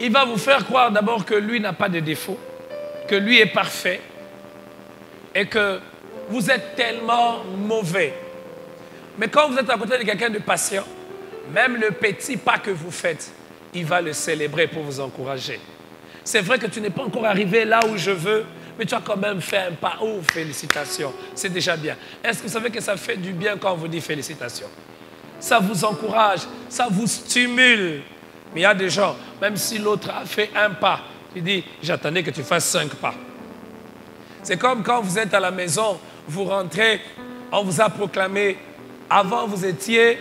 il va vous faire croire d'abord que lui n'a pas de défaut, que lui est parfait et que vous êtes tellement mauvais. Mais quand vous êtes à côté de quelqu'un de patient, même le petit pas que vous faites, il va le célébrer pour vous encourager. C'est vrai que tu n'es pas encore arrivé là où je veux, mais tu as quand même fait un pas. Oh, félicitations, c'est déjà bien. Est-ce que vous savez que ça fait du bien quand on vous dit félicitations? Ça vous encourage, ça vous stimule. Mais il y a des gens, même si l'autre a fait un pas, il dit, j'attendais que tu fasses 5 pas. C'est comme quand vous êtes à la maison, vous rentrez, on vous a proclamé, avant vous étiez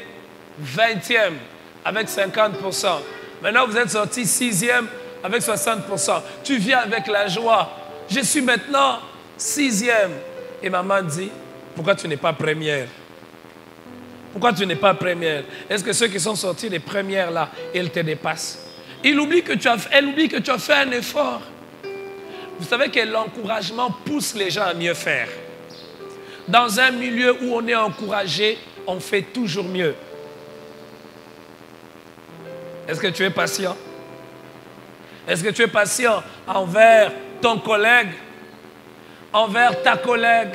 20e avec 50%. Maintenant vous êtes sorti 6e avec 60%. Tu viens avec la joie. Je suis maintenant 6e. Et maman dit, pourquoi tu n'es pas première? Pourquoi tu n'es pas première? Est-ce que ceux qui sont sortis des premières là, elles te dépassent? Elle oublie que tu as fait un effort. Vous savez que l'encouragement pousse les gens à mieux faire. Dans un milieu où on est encouragé, on fait toujours mieux. Est-ce que tu es patient? Est-ce que tu es patient envers ton collègue, envers ta collègue,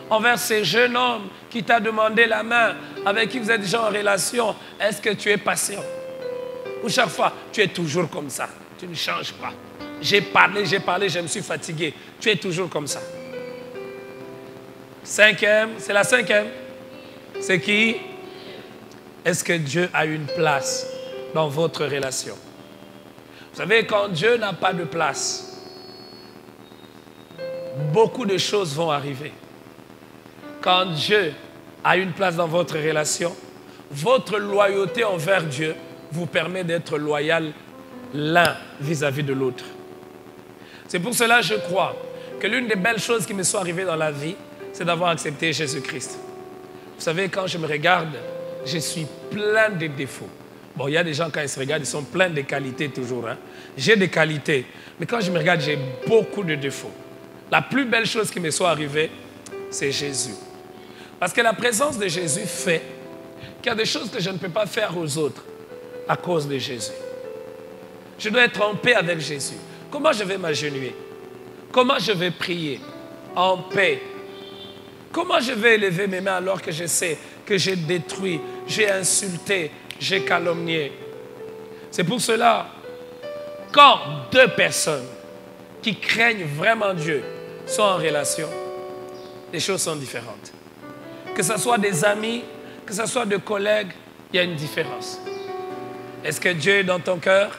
envers ces jeunes hommes qui t'ont demandé la main, avec qui vous êtes déjà en relation? Est-ce que tu es patient? Ou chaque fois, tu es toujours comme ça, tu ne changes pas. J'ai parlé, je me suis fatigué. Tu es toujours comme ça. 5e, c'est la 5e. C'est qui? Est-ce que Dieu a une place dans votre relation? Vous savez, quand Dieu n'a pas de place, beaucoup de choses vont arriver. Quand Dieu a une place dans votre relation, votre loyauté envers Dieu vous permet d'être loyal l'un vis-à-vis de l'autre. C'est pour cela que je crois que l'une des belles choses qui me sont arrivées dans la vie, c'est d'avoir accepté Jésus-Christ. Vous savez, quand je me regarde, je suis plein de défauts. Bon, il y a des gens, quand ils se regardent, ils sont pleins de qualités toujours. Hein. J'ai des qualités, mais quand je me regarde, j'ai beaucoup de défauts. La plus belle chose qui me soit arrivée, c'est Jésus. Parce que la présence de Jésus fait qu'il y a des choses que je ne peux pas faire aux autres à cause de Jésus. Je dois être en paix avec Jésus. Comment je vais m'agenouiller? Comment je vais prier? En paix. Comment je vais élever mes mains alors que je sais que j'ai détruit, j'ai insulté, j'ai calomnié? C'est pour cela, quand deux personnes qui craignent vraiment Dieu sont en relation, les choses sont différentes. Que ce soit des amis, que ce soit des collègues, il y a une différence. Est-ce que Dieu est dans ton cœur?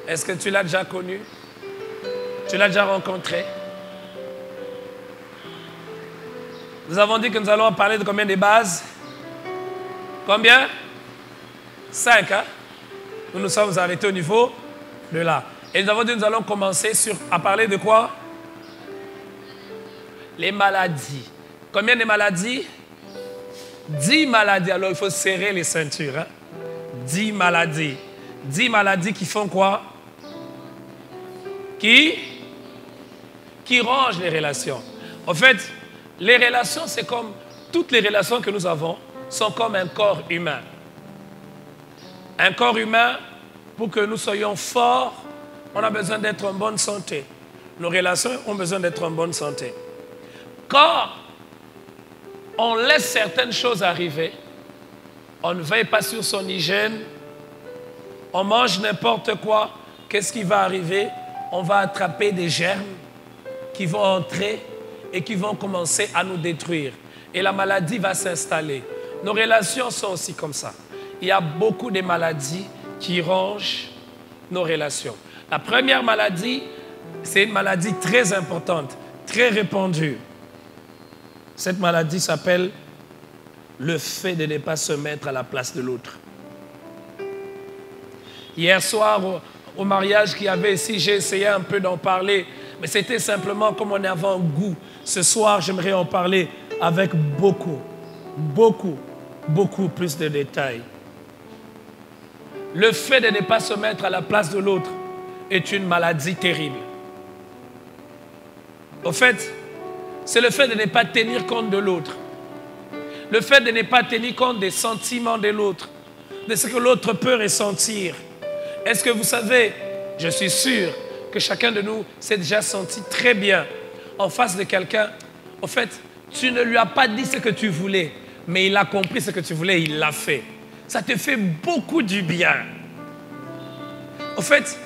Est-ce que tu l'as déjà connu? Tu l'as déjà rencontré? Nous avons dit que nous allons parler de combien de bases? Combien? 5, hein? Nous nous sommes arrêtés au niveau de là. Et nous avons dit que nous allons commencer à parler de quoi? Les maladies. Combien de maladies? 10 maladies. Alors il faut serrer les ceintures. Hein? 10 maladies. 10 maladies qui font quoi? Qui rongent les relations. En fait, les relations, c'est comme toutes les relations que nous avons, sont comme un corps humain. Un corps humain, pour que nous soyons forts, on a besoin d'être en bonne santé. Nos relations ont besoin d'être en bonne santé. Quand on laisse certaines choses arriver, on ne veille pas sur son hygiène, on mange n'importe quoi, qu'est-ce qui va arriver? On va attraper des germes qui vont entrer et qui vont commencer à nous détruire. Et la maladie va s'installer. Nos relations sont aussi comme ça. Il y a beaucoup de maladies qui rongent nos relations. La première maladie, c'est une maladie très importante, très répandue. Cette maladie s'appelle le fait de ne pas se mettre à la place de l'autre. Hier soir, au mariage qu'il y avait ici, j'ai essayé un peu d'en parler, mais c'était simplement comme on avait un goût. Ce soir, j'aimerais en parler avec beaucoup plus de détails. Le fait de ne pas se mettre à la place de l'autre est une maladie terrible. Au fait, c'est le fait de ne pas tenir compte de l'autre. Le fait de ne pas tenir compte des sentiments de l'autre, de ce que l'autre peut ressentir. Est-ce que vous savez, je suis sûr que chacun de nous s'est déjà senti très bien en face de quelqu'un. En fait, tu ne lui as pas dit ce que tu voulais, mais il a compris ce que tu voulais, il l'a fait. Ça te fait beaucoup du bien. En fait,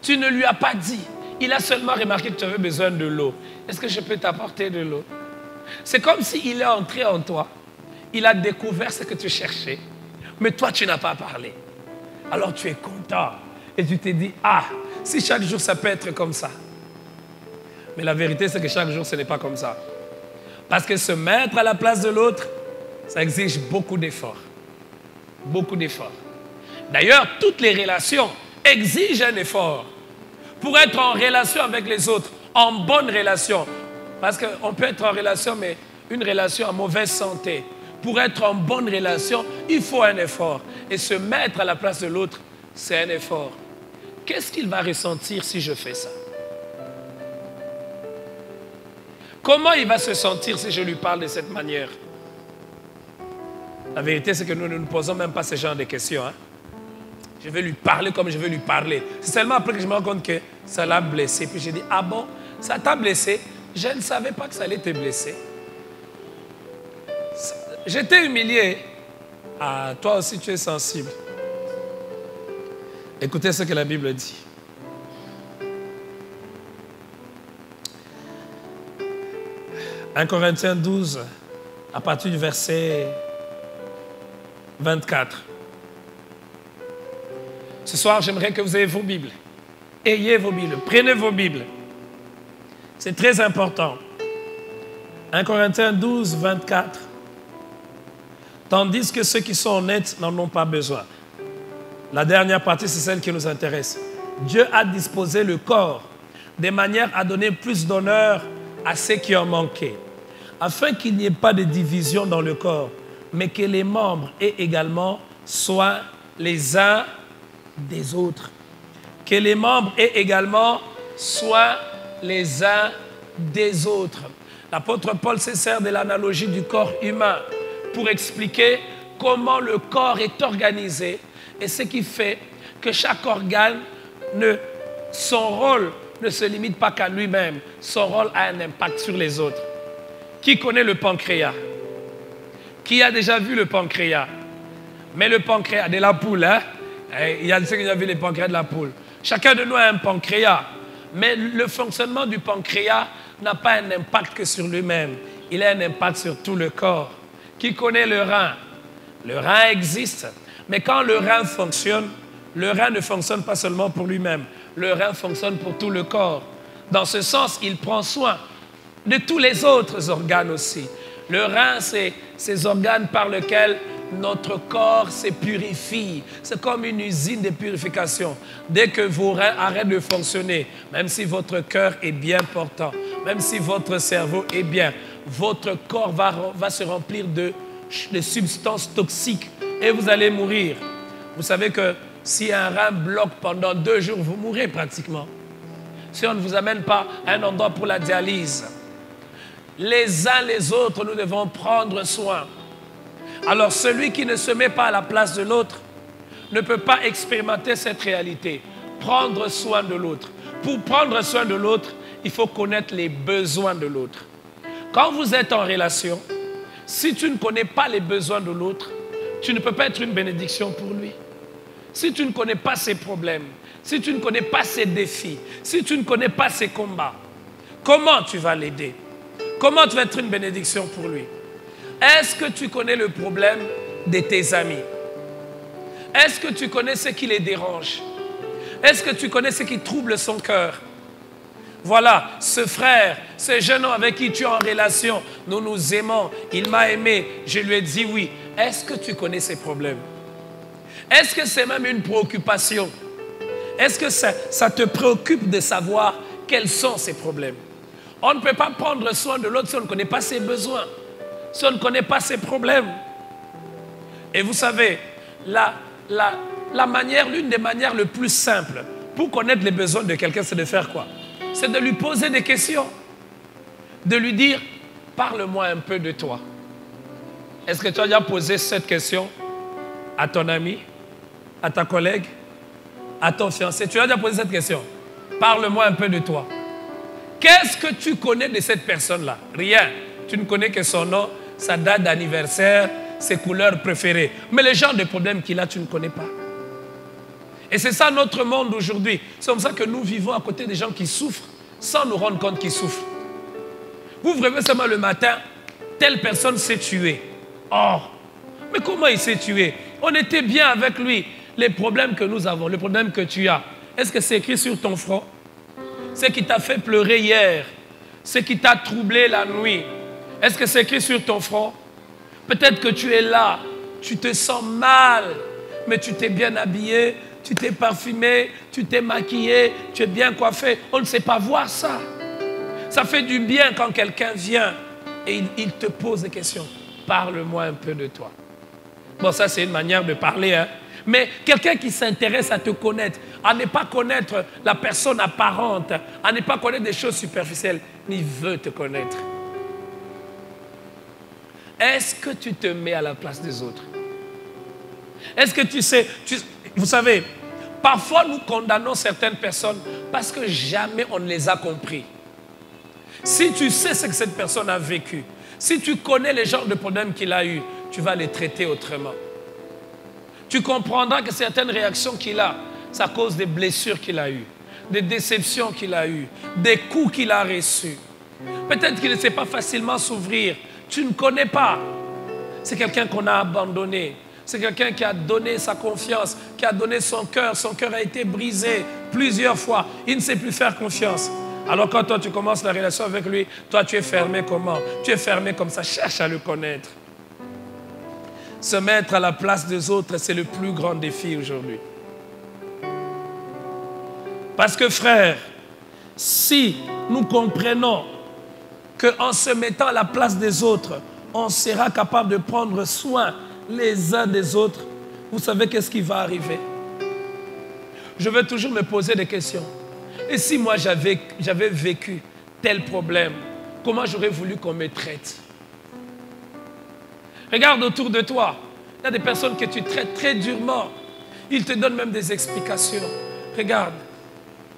tu ne lui as pas dit. Il a seulement remarqué que tu avais besoin de l'eau. Est-ce que je peux t'apporter de l'eau? C'est comme s'il est entré en toi. Il a découvert ce que tu cherchais. Mais toi, tu n'as pas parlé. Alors tu es content. Et tu t'es dit, ah, si chaque jour ça peut être comme ça. Mais la vérité, c'est que chaque jour, ce n'est pas comme ça. Parce que se mettre à la place de l'autre, ça exige beaucoup d'efforts. Beaucoup d'efforts. D'ailleurs, toutes les relations exigent un effort. Pour être en relation avec les autres, en bonne relation. Parce qu'on peut être en relation, mais une relation en mauvaise santé. Pour être en bonne relation, il faut un effort. Et se mettre à la place de l'autre, c'est un effort. Qu'est-ce qu'il va ressentir si je fais ça? Comment il va se sentir si je lui parle de cette manière? La vérité, c'est que nous ne nous posons même pas ce genre de questions. Hein? Je vais lui parler comme je vais lui parler. C'est seulement après que je me rends compte que ça l'a blessé. Puis j'ai dit, ah bon, ça t'a blessé? Je ne savais pas que ça allait te blesser. J'étais humilié. Ah, toi aussi tu es sensible. Écoutez ce que la Bible dit. « 1 Corinthiens 12, à partir du verset 24. Ce soir, j'aimerais que vous ayez vos Bibles. Ayez vos Bibles, prenez vos Bibles. C'est très important. 1 Corinthiens 12, 24. Tandis que ceux qui sont honnêtes n'en ont pas besoin. La dernière partie, c'est celle qui nous intéresse. Dieu a disposé le corps de manière à donner plus d'honneur à ceux qui en manquaient, afin qu'il n'y ait pas de division dans le corps, mais que les membres aient également soin les uns des autres. Que les membres aient également soin les uns des autres. L'apôtre Paul se sert de l'analogie du corps humain pour expliquer comment le corps est organisé et ce qui fait que chaque organe, son rôle ne se limite pas qu'à lui-même. Son rôle a un impact sur les autres. Qui connaît le pancréas? Qui a déjà vu le pancréas? Mais le pancréas de la poule, hein? Il y a ceux qui ont vu les pancréas de la poule. Chacun de nous a un pancréas. Mais le fonctionnement du pancréas n'a pas un impact que sur lui-même. Il a un impact sur tout le corps. Qui connaît le rein? Le rein existe. Mais quand le rein fonctionne, le rein ne fonctionne pas seulement pour lui-même. Le rein fonctionne pour tout le corps. Dans ce sens, il prend soin de tous les autres organes aussi. Le rein, c'est ces organes par lesquels notre corps se purifie. C'est comme une usine de purification. Dès que vos reins arrêtent de fonctionner, même si votre cœur est bien portant, même si votre cerveau est bien, votre corps va se remplir de substances toxiques et vous allez mourir. Vous savez que si un rein bloque pendant 2 jours, vous mourrez pratiquement. Si on ne vous amène pas à un endroit pour la dialyse. Les uns les autres, nous devons prendre soin. Alors celui qui ne se met pas à la place de l'autre ne peut pas expérimenter cette réalité. Prendre soin de l'autre. Pour prendre soin de l'autre, il faut connaître les besoins de l'autre. Quand vous êtes en relation, si tu ne connais pas les besoins de l'autre, tu ne peux pas être une bénédiction pour lui. Si tu ne connais pas ses problèmes, si tu ne connais pas ses défis, si tu ne connais pas ses combats, comment tu vas l'aider? Comment tu vas être une bénédiction pour lui? Est-ce que tu connais le problème de tes amis? Est-ce que tu connais ce qui les dérange? Est-ce que tu connais ce qui trouble son cœur? Voilà, ce frère, ce jeune homme avec qui tu es en relation, nous nous aimons, il m'a aimé, je lui ai dit oui. Est-ce que tu connais ses problèmes? Est-ce que c'est même une préoccupation? Est-ce que ça te préoccupe de savoir quels sont ses problèmes? On ne peut pas prendre soin de l'autre si on ne connaît pas ses besoins, si on ne connaît pas ses problèmes. Et vous savez, l'une des manières les plus simples pour connaître les besoins de quelqu'un, c'est de faire quoi? C'est de lui poser des questions. De lui dire, parle-moi un peu de toi. Est-ce que tu as déjà posé cette question à ton ami, à ta collègue, à ton fiancé. Tu as déjà posé cette question. Parle-moi un peu de toi. Qu'est-ce que tu connais de cette personne-là? Rien. Tu ne connais que son nom, sa date d'anniversaire, ses couleurs préférées. Mais le genre de problème qu'il a, tu ne connais pas. Et c'est ça notre monde aujourd'hui. C'est comme ça que nous vivons à côté des gens qui souffrent sans nous rendre compte qu'ils souffrent. Vous vous réveillez seulement le matin, telle personne s'est tuée. Oh, mais comment il s'est tué? On était bien avec lui. Les problèmes que nous avons, les problèmes que tu as, est-ce que c'est écrit sur ton front? Ce qui t'a fait pleurer hier, ce qui t'a troublé la nuit, est-ce que c'est écrit sur ton front? Peut-être que tu es là, tu te sens mal, mais tu t'es bien habillé, tu t'es parfumé, tu t'es maquillé, tu es bien coiffé. On ne sait pas voir ça. Ça fait du bien quand quelqu'un vient et il te pose des questions. Parle-moi un peu de toi. Bon, ça c'est une manière de parler, hein. Mais quelqu'un qui s'intéresse à te connaître, à ne pas connaître la personne apparente, à ne pas connaître des choses superficielles, il veut te connaître. Est-ce que tu te mets à la place des autres? Est-ce que tu sais, vous savez, parfois nous condamnons certaines personnes parce que jamais on ne les a compris. Si tu sais ce que cette personne a vécu, si tu connais les genres de problèmes qu'il a eu, tu vas les traiter autrement. Tu comprendras que certaines réactions qu'il a, c'est à cause des blessures qu'il a eues, des déceptions qu'il a eues, des coups qu'il a reçus. Peut-être qu'il ne sait pas facilement s'ouvrir. Tu ne connais pas. C'est quelqu'un qu'on a abandonné. C'est quelqu'un qui a donné sa confiance, qui a donné son cœur. Son cœur a été brisé plusieurs fois. Il ne sait plus faire confiance. Alors quand toi tu commences la relation avec lui, toi tu es fermé comment? Tu es fermé comme ça. Cherche à le connaître. Se mettre à la place des autres, c'est le plus grand défi aujourd'hui. Parce que frère, si nous comprenons qu'en se mettant à la place des autres, on sera capable de prendre soin les uns des autres, vous savez qu'est-ce qui va arriver? Je vais toujours me poser des questions. Et si moi j'avais vécu tel problème, comment j'aurais voulu qu'on me traite? Regarde autour de toi. Il y a des personnes que tu traites très durement. Ils te donnent même des explications. Regarde,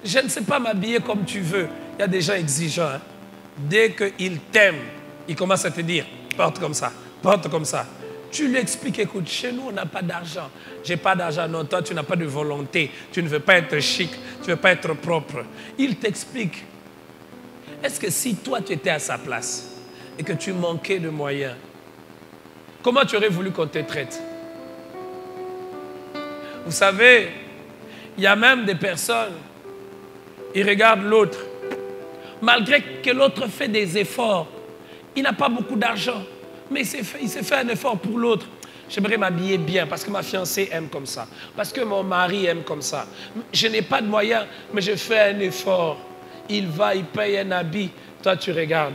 je ne sais pas m'habiller comme tu veux. Il y a des gens exigeants. Hein? Dès qu'ils t'aiment, ils commencent à te dire, porte comme ça, porte comme ça. Tu lui expliques, écoute, chez nous, on n'a pas d'argent. J'ai pas d'argent. Non, toi, tu n'as pas de volonté. Tu ne veux pas être chic. Tu ne veux pas être propre. Il t'explique. Est-ce que si toi, tu étais à sa place et que tu manquais de moyens, comment tu aurais voulu qu'on te traite? Vous savez, il y a même des personnes, ils regardent l'autre. Malgré que l'autre fait des efforts, il n'a pas beaucoup d'argent, mais il s'est fait un effort pour l'autre. J'aimerais m'habiller bien parce que ma fiancée aime comme ça, parce que mon mari aime comme ça. Je n'ai pas de moyens, mais je fais un effort. Il va, il paye un habit. Toi, tu regardes.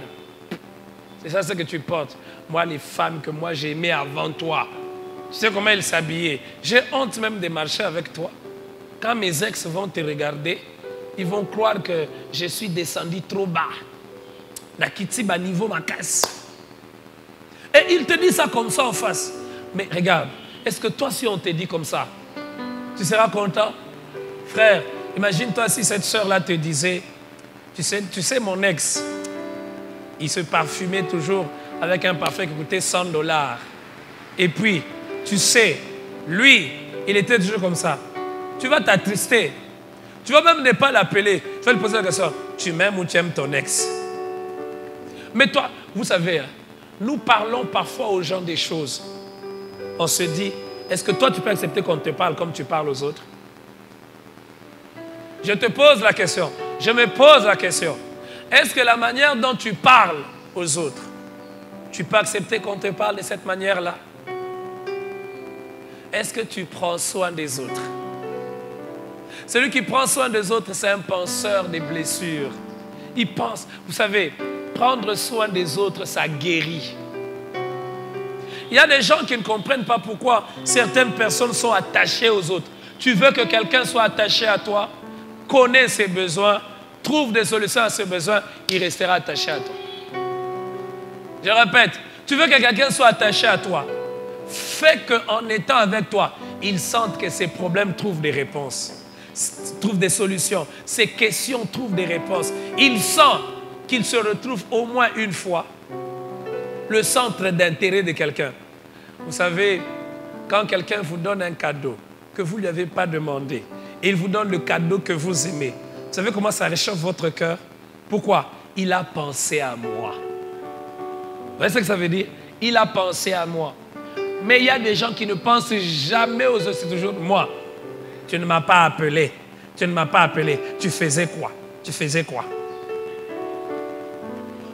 C'est ça ce que tu portes. Moi, les femmes que moi j'aimais avant toi, tu sais comment elles s'habillaient. J'ai honte même de marcher avec toi. Quand mes ex vont te regarder, ils vont croire que je suis descendu trop bas. La kitiba niveau ma casse. Et ils te disent ça comme ça en face. Mais regarde, est-ce que toi, si on te dit comme ça, tu seras content? Frère, imagine-toi si cette soeur-là te disait, tu sais mon ex, il se parfumait toujours avec un parfum qui coûtait $100. Et puis, tu sais, lui, il était toujours comme ça. Tu vas t'attrister. Tu vas même ne pas l'appeler. Tu vas lui poser la question, tu m'aimes ou tu aimes ton ex? Mais toi, vous savez, hein, nous parlons parfois aux gens des choses. On se dit, est-ce que toi tu peux accepter qu'on te parle comme tu parles aux autres? Je te pose la question. Je me pose la question. Est-ce que la manière dont tu parles aux autres, tu peux accepter qu'on te parle de cette manière-là? Est-ce que tu prends soin des autres? Celui qui prend soin des autres, c'est un penseur des blessures. Il pense, vous savez, prendre soin des autres, ça guérit. Il y a des gens qui ne comprennent pas pourquoi certaines personnes sont attachées aux autres. Tu veux que quelqu'un soit attaché à toi, connais ses besoins, trouve des solutions à ses besoins, il restera attaché à toi. Je répète, tu veux que quelqu'un soit attaché à toi, fais qu'en étant avec toi, il sente que ses problèmes trouvent des réponses. trouve des solutions. Ses questions trouvent des réponses. Il sent qu'il se retrouve au moins une fois le centre d'intérêt de quelqu'un. Vous savez, quand quelqu'un vous donne un cadeau que vous ne lui avez pas demandé, et il vous donne le cadeau que vous aimez, vous savez comment ça réchauffe votre cœur? Pourquoi? Il a pensé à moi. Vous voyez ce que ça veut dire? Il a pensé à moi. Mais il y a des gens qui ne pensent jamais aux autres. C'est toujours moi. Tu ne m'as pas appelé. Tu ne m'as pas appelé. Tu faisais quoi? Tu faisais quoi?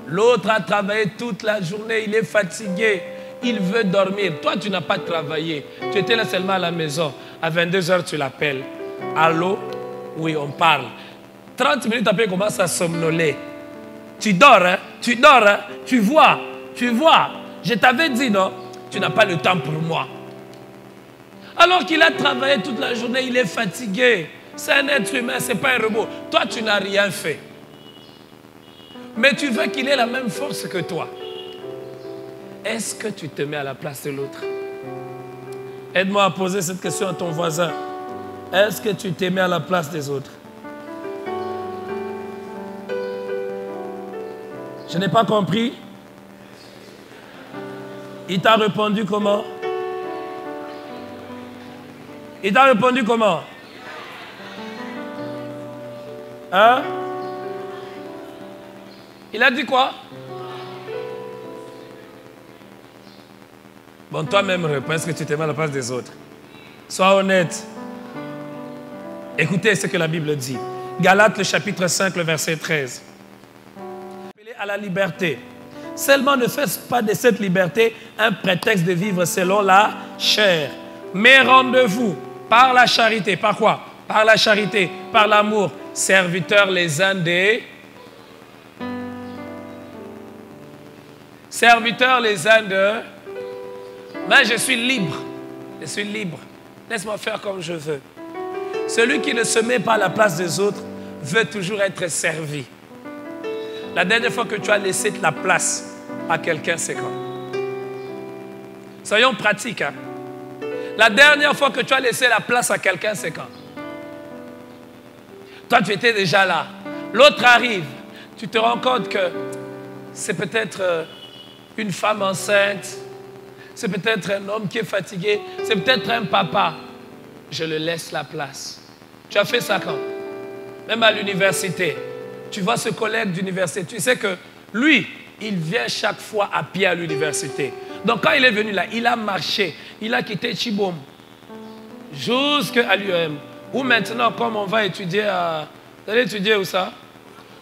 L'autre a travaillé toute la journée. Il est fatigué. Il veut dormir. Toi, tu n'as pas travaillé. Tu étais là seulement à la maison. À 22h, tu l'appelles. Allô? Oui, on parle. 30 minutes après, il commence à somnoler. Tu dors, hein? Tu dors, hein? Tu vois. Tu vois. Je t'avais dit, non? Tu n'as pas le temps pour moi. Alors qu'il a travaillé toute la journée, il est fatigué. C'est un être humain, ce n'est pas un robot. Toi, tu n'as rien fait. Mais tu veux qu'il ait la même force que toi. Est-ce que tu te mets à la place de l'autre? Aide-moi à poser cette question à ton voisin. Est-ce que tu te mets à la place des autres? Je n'ai pas compris. Il t'a répondu comment? Il t'a répondu comment? Hein? Il a dit quoi? Bon, toi-même réponds. Est-ce que tu te mets à la place des autres? Sois honnête. Écoutez ce que la Bible dit. Galates, le chapitre 5, le verset 13. Appelez à la liberté. Seulement ne faites pas de cette liberté un prétexte de vivre selon la chair. Mais rendez-vous par la charité. Par quoi? Par la charité, par l'amour. Serviteurs les uns des... Serviteurs les uns de... Mais je suis libre. Je suis libre. Laisse-moi faire comme je veux. Celui qui ne se met pas à la place des autres veut toujours être servi. La dernière fois que tu as laissé la place à quelqu'un, c'est quand? Soyons pratiques. Hein? La dernière fois que tu as laissé la place à quelqu'un, c'est quand? Toi, tu étais déjà là. L'autre arrive. Tu te rends compte que c'est peut-être une femme enceinte. C'est peut-être un homme qui est fatigué. C'est peut-être un papa. Je le laisse la place. Tu as fait ça quand? Même à l'université. Tu vois ce collègue d'université. Tu sais que lui, il vient chaque fois à pied à l'université. Donc quand il est venu là, il a marché. Il a quitté Chibom jusqu'à l'UM. Ou maintenant, comme on va étudier à... Vous allez étudier où ça?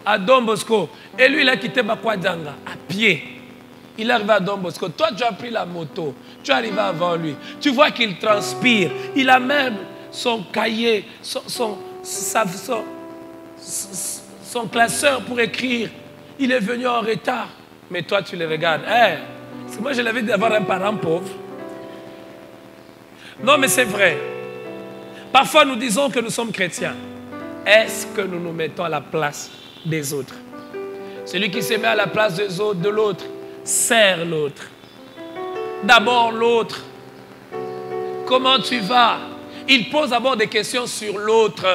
À Don Bosco. Et lui, il a quitté Bakwadanga à pied. Il est arrivé à Don Bosco. Toi, tu as pris la moto. Tu es arrivé avant lui. Tu vois qu'il transpire. Il a même son cahier, son classeur pour écrire. Il est venu en retard. Mais toi, tu le regardes. Hey, parce que moi, je l'avais dit d'avoir un parent pauvre. Non, mais c'est vrai. Parfois, nous disons que nous sommes chrétiens. Est-ce que nous nous mettons à la place des autres? Celui qui se met à la place des autres, de l'autre, sert l'autre. D'abord l'autre. Comment tu vas? Il pose d'abord des questions sur l'autre.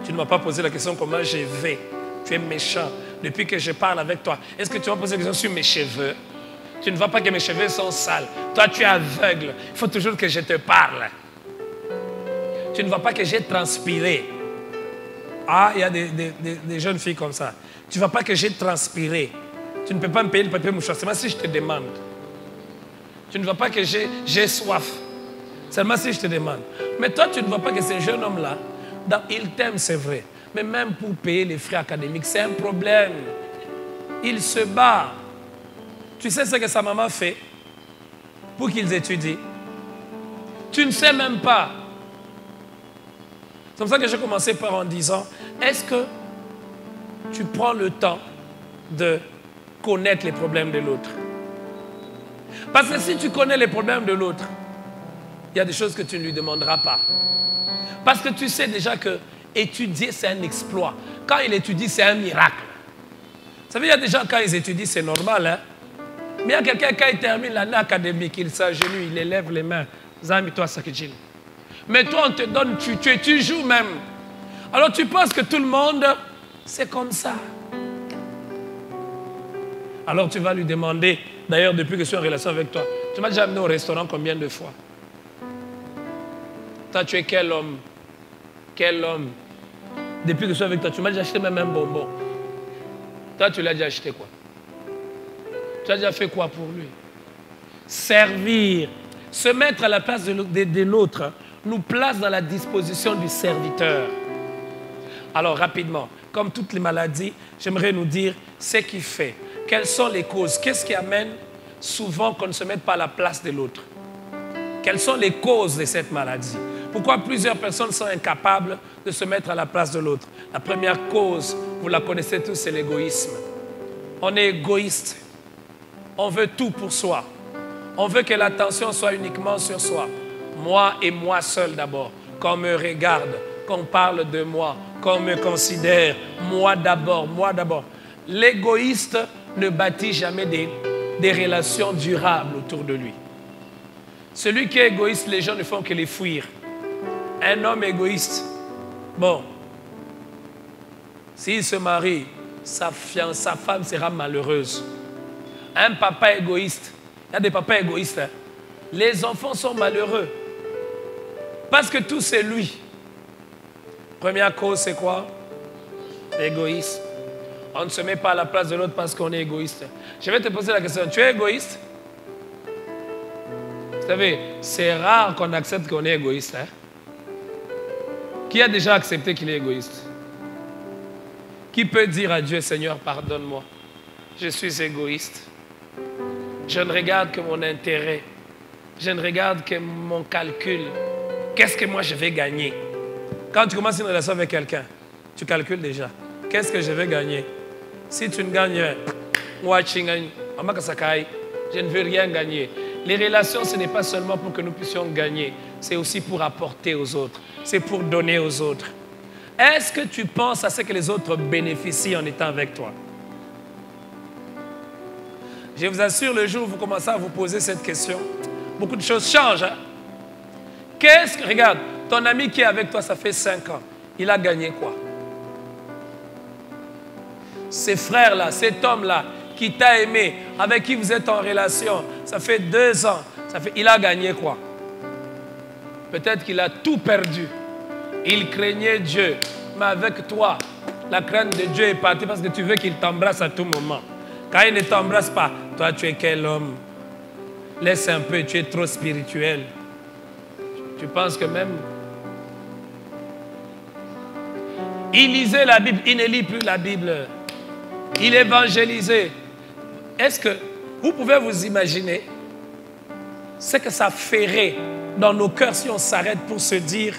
Tu ne m'as pas posé la question comment je vais. Tu es méchant depuis que je parle avec toi. Est-ce que tu m'as posé la question sur mes cheveux? Tu ne vois pas que mes cheveux sont sales. Toi, tu es aveugle. Il faut toujours que je te parle. Tu ne vois pas que j'ai transpiré. Ah, il y a des jeunes filles comme ça. Tu ne vois pas que j'ai transpiré. Tu ne peux pas me payer le papier mouchoir. Seulement si je te demande. Tu ne vois pas que j'ai soif. Seulement si je te demande. Mais toi, tu ne vois pas que ce jeune homme-là, il t'aime, c'est vrai. Mais même pour payer les frais académiques, c'est un problème. Il se bat. Tu sais ce que sa maman fait pour qu'ils étudient? Tu ne sais même pas. C'est comme ça que j'ai commencé par en disant, est-ce que tu prends le temps de connaître les problèmes de l'autre? Parce que si tu connais les problèmes de l'autre, il y a des choses que tu ne lui demanderas pas. Parce que tu sais déjà que étudier, c'est un exploit. Quand il étudie, c'est un miracle. Vous savez, il y a des gens, quand ils étudient, c'est normal. Hein? Mais il y a quelqu'un, quand il termine l'année académique, il s'agenouille, il élève les mains. Zami, toi, Sakijin. Mais toi, on te donne, tu joues même. Alors tu penses que tout le monde, c'est comme ça. Alors tu vas lui demander, d'ailleurs depuis que je suis en relation avec toi, tu m'as déjà amené au restaurant combien de fois? Toi tu es quel homme? Quel homme? Depuis que je suis avec toi, tu m'as déjà acheté même un bonbon. Toi tu l'as déjà acheté quoi? Tu as déjà fait quoi pour lui? Servir, se mettre à la place des nôtres, nous place dans la disposition du serviteur. Alors rapidement, comme toutes les maladies, j'aimerais nous dire ce qui fait. Quelles sont les causes? Qu'est-ce qui amène souvent qu'on ne se mette pas à la place de l'autre? Quelles sont les causes de cette maladie? Pourquoi plusieurs personnes sont incapables de se mettre à la place de l'autre? La première cause, vous la connaissez tous, c'est l'égoïsme. On est égoïste. On veut tout pour soi. On veut que l'attention soit uniquement sur soi. Moi et moi seul d'abord. Qu'on me regarde, qu'on parle de moi, qu'on me considère. Moi d'abord, moi d'abord. L'égoïste ne bâtit jamais des relations durables autour de lui. Celui qui est égoïste, les gens ne font que les fuir. Un homme égoïste, bon, s'il se marie, sa femme sera malheureuse. Un papa égoïste, il y a des papas égoïstes, hein? Les enfants sont malheureux. Parce que tout c'est lui. Première cause, c'est quoi? L'égoïsme. On ne se met pas à la place de l'autre parce qu'on est égoïste. Je vais te poser la question, tu es égoïste? Vous savez, c'est rare qu'on accepte qu'on est égoïste. Hein? Qui a déjà accepté qu'il est égoïste? Qui peut dire à Dieu, Seigneur, pardonne-moi, je suis égoïste. Je ne regarde que mon intérêt. Je ne regarde que mon calcul. Qu'est-ce que moi je vais gagner? Quand tu commences une relation avec quelqu'un, tu calcules déjà. Qu'est-ce que je vais gagner? Si tu ne gagnes, je ne veux rien gagner. Les relations, ce n'est pas seulement pour que nous puissions gagner, c'est aussi pour apporter aux autres, c'est pour donner aux autres. Est-ce que tu penses à ce que les autres bénéficient en étant avec toi? Je vous assure, le jour où vous commencez à vous poser cette question, beaucoup de choses changent. Hein? Regarde, ton ami qui est avec toi, ça fait 5 ans, il a gagné quoi? Ces frères-là, cet homme-là, qui t'a aimé, avec qui vous êtes en relation, ça fait 2 ans, il a gagné quoi? Peut-être qu'il a tout perdu. Il craignait Dieu, mais avec toi, la crainte de Dieu est partie parce que tu veux qu'il t'embrasse à tout moment. Quand il ne t'embrasse pas, toi tu es quel homme? Laisse un peu, tu es trop spirituel. Tu penses que même... Il lisait la Bible, il ne lit plus la Bible. Il évangélisait. Est-ce que vous pouvez vous imaginer ce que ça ferait dans nos cœurs si on s'arrête pour se dire,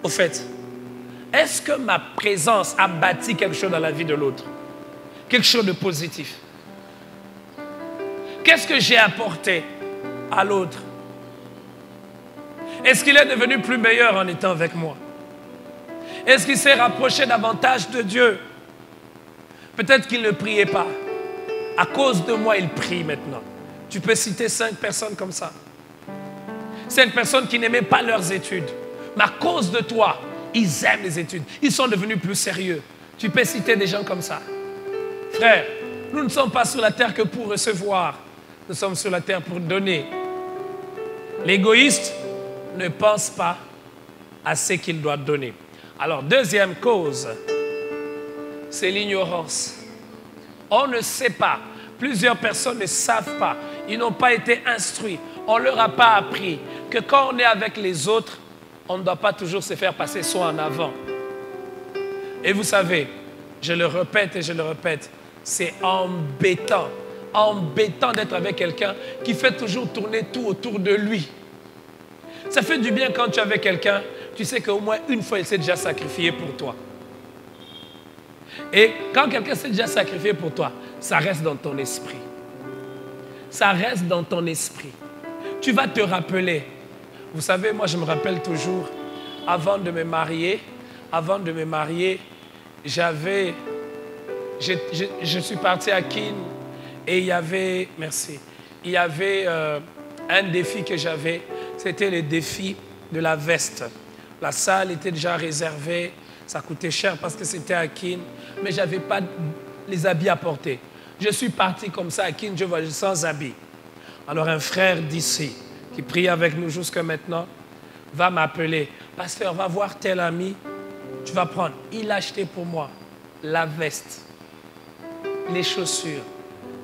au fait, est-ce que ma présence a bâti quelque chose dans la vie de l'autre? Quelque chose de positif? Qu'est-ce que j'ai apporté à l'autre? Est-ce qu'il est devenu plus meilleur en étant avec moi? Est-ce qu'il s'est rapproché davantage de Dieu? Peut-être qu'il ne priait pas. À cause de moi, il prie maintenant. Tu peux citer 5 personnes comme ça. 5 personnes qui n'aimaient pas leurs études. Mais à cause de toi, ils aiment les études. Ils sont devenus plus sérieux. Tu peux citer des gens comme ça. Frère, nous ne sommes pas sur la terre que pour recevoir. Nous sommes sur la terre pour donner. L'égoïste ne pense pas à ce qu'il doit donner. Alors, deuxième cause, c'est l'ignorance. On ne sait pas. Plusieurs personnes ne savent pas. Ils n'ont pas été instruits. On ne leur a pas appris que quand on est avec les autres, on ne doit pas toujours se faire passer soi en avant. Et vous savez, je le répète et je le répète, c'est embêtant. Embêtant d'être avec quelqu'un qui fait toujours tourner tout autour de lui. Ça fait du bien quand tu es avec quelqu'un, tu sais qu'au moins une fois, il s'est déjà sacrifié pour toi. Et quand quelqu'un s'est déjà sacrifié pour toi, ça reste dans ton esprit. Ça reste dans ton esprit. Tu vas te rappeler. Vous savez, moi je me rappelle toujours, avant de me marier, je suis parti à Keene et il y avait, un défi que j'avais, c'était le défi de la veste. La salle était déjà réservée, Ça coûtait cher parce que c'était à Kin, mais je n'avais pas les habits à porter. Je suis parti comme ça à Kin, je voyais sans habits. Alors un frère d'ici, qui prie avec nous jusqu'à maintenant, va m'appeler. Pasteur, va voir tel ami, tu vas prendre. Il a acheté pour moi la veste, les chaussures,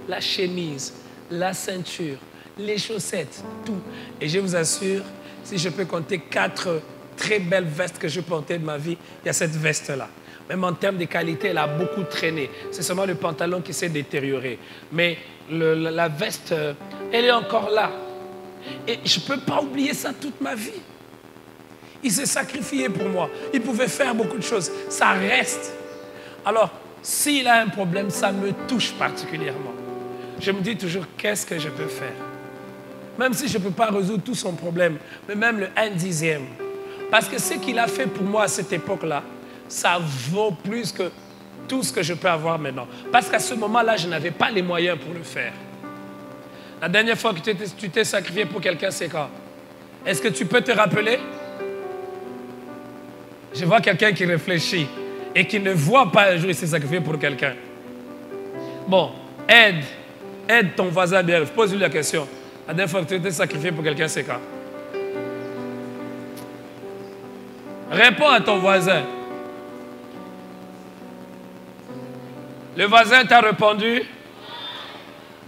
la chemise, la ceinture, les chaussettes, tout. Et je vous assure, si je peux compter 4 très belles vestes que je portais de ma vie, il y a cette veste-là. Même en termes de qualité, elle a beaucoup traîné. C'est seulement le pantalon qui s'est détérioré. Mais la veste, elle est encore là. Et je ne peux pas oublier ça toute ma vie. Il s'est sacrifié pour moi. Il pouvait faire beaucoup de choses. Ça reste. Alors, s'il a un problème, ça me touche particulièrement. Je me dis toujours, qu'est-ce que je peux faire? Même si je ne peux pas résoudre tout son problème, mais même le 1/10. Parce que ce qu'il a fait pour moi à cette époque-là, ça vaut plus que tout ce que je peux avoir maintenant. Parce qu'à ce moment-là, je n'avais pas les moyens pour le faire. La dernière fois que tu t'es sacrifié pour quelqu'un, c'est quand? Est-ce que tu peux te rappeler? Je vois quelqu'un qui réfléchit et qui ne voit pas un jour il s'est sacrifié pour quelqu'un. Bon, aide ton voisin bien. Pose-lui la question. La dernière fois que tu t'es sacrifié pour quelqu'un, c'est quand? Réponds à ton voisin. Le voisin t'a répondu?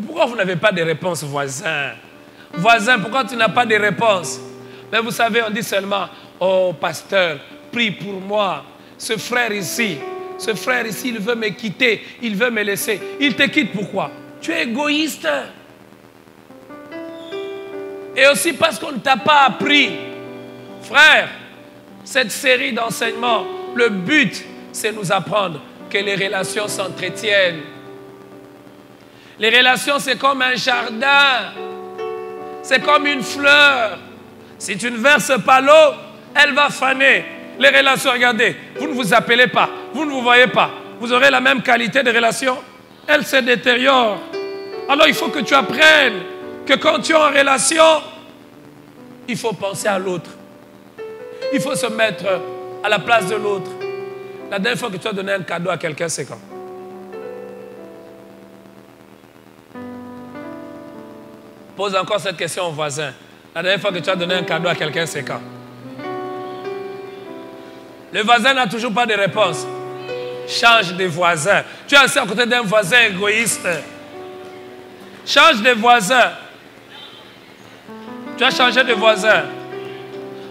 Pourquoi vous n'avez pas de réponse, voisin? Voisin, pourquoi tu n'as pas de réponse? Mais vous savez, on dit seulement, oh pasteur, prie pour moi. Ce frère ici, il veut me quitter, il veut me laisser. Il te quitte pourquoi? Tu es égoïste. Et aussi parce qu'on ne t'a pas appris. Frère, cette série d'enseignements, le but, c'est nous apprendre que les relations s'entretiennent. Les relations, c'est comme un jardin. C'est comme une fleur. Si tu ne verses pas l'eau, elle va faner. Les relations, regardez, vous ne vous appelez pas, vous ne vous voyez pas. Vous aurez la même qualité de relation. Elle se détériore. Alors il faut que tu apprennes que quand tu es en relation, il faut penser à l'autre. Il faut se mettre à la place de l'autre. La dernière fois que tu as donné un cadeau à quelqu'un, c'est quand? Pose encore cette question au voisin. La dernière fois que tu as donné un cadeau à quelqu'un, c'est quand? Le voisin n'a toujours pas de réponse. Change de voisin. Tu es assis à côté d'un voisin égoïste. Change de voisin. Tu as changé de voisin.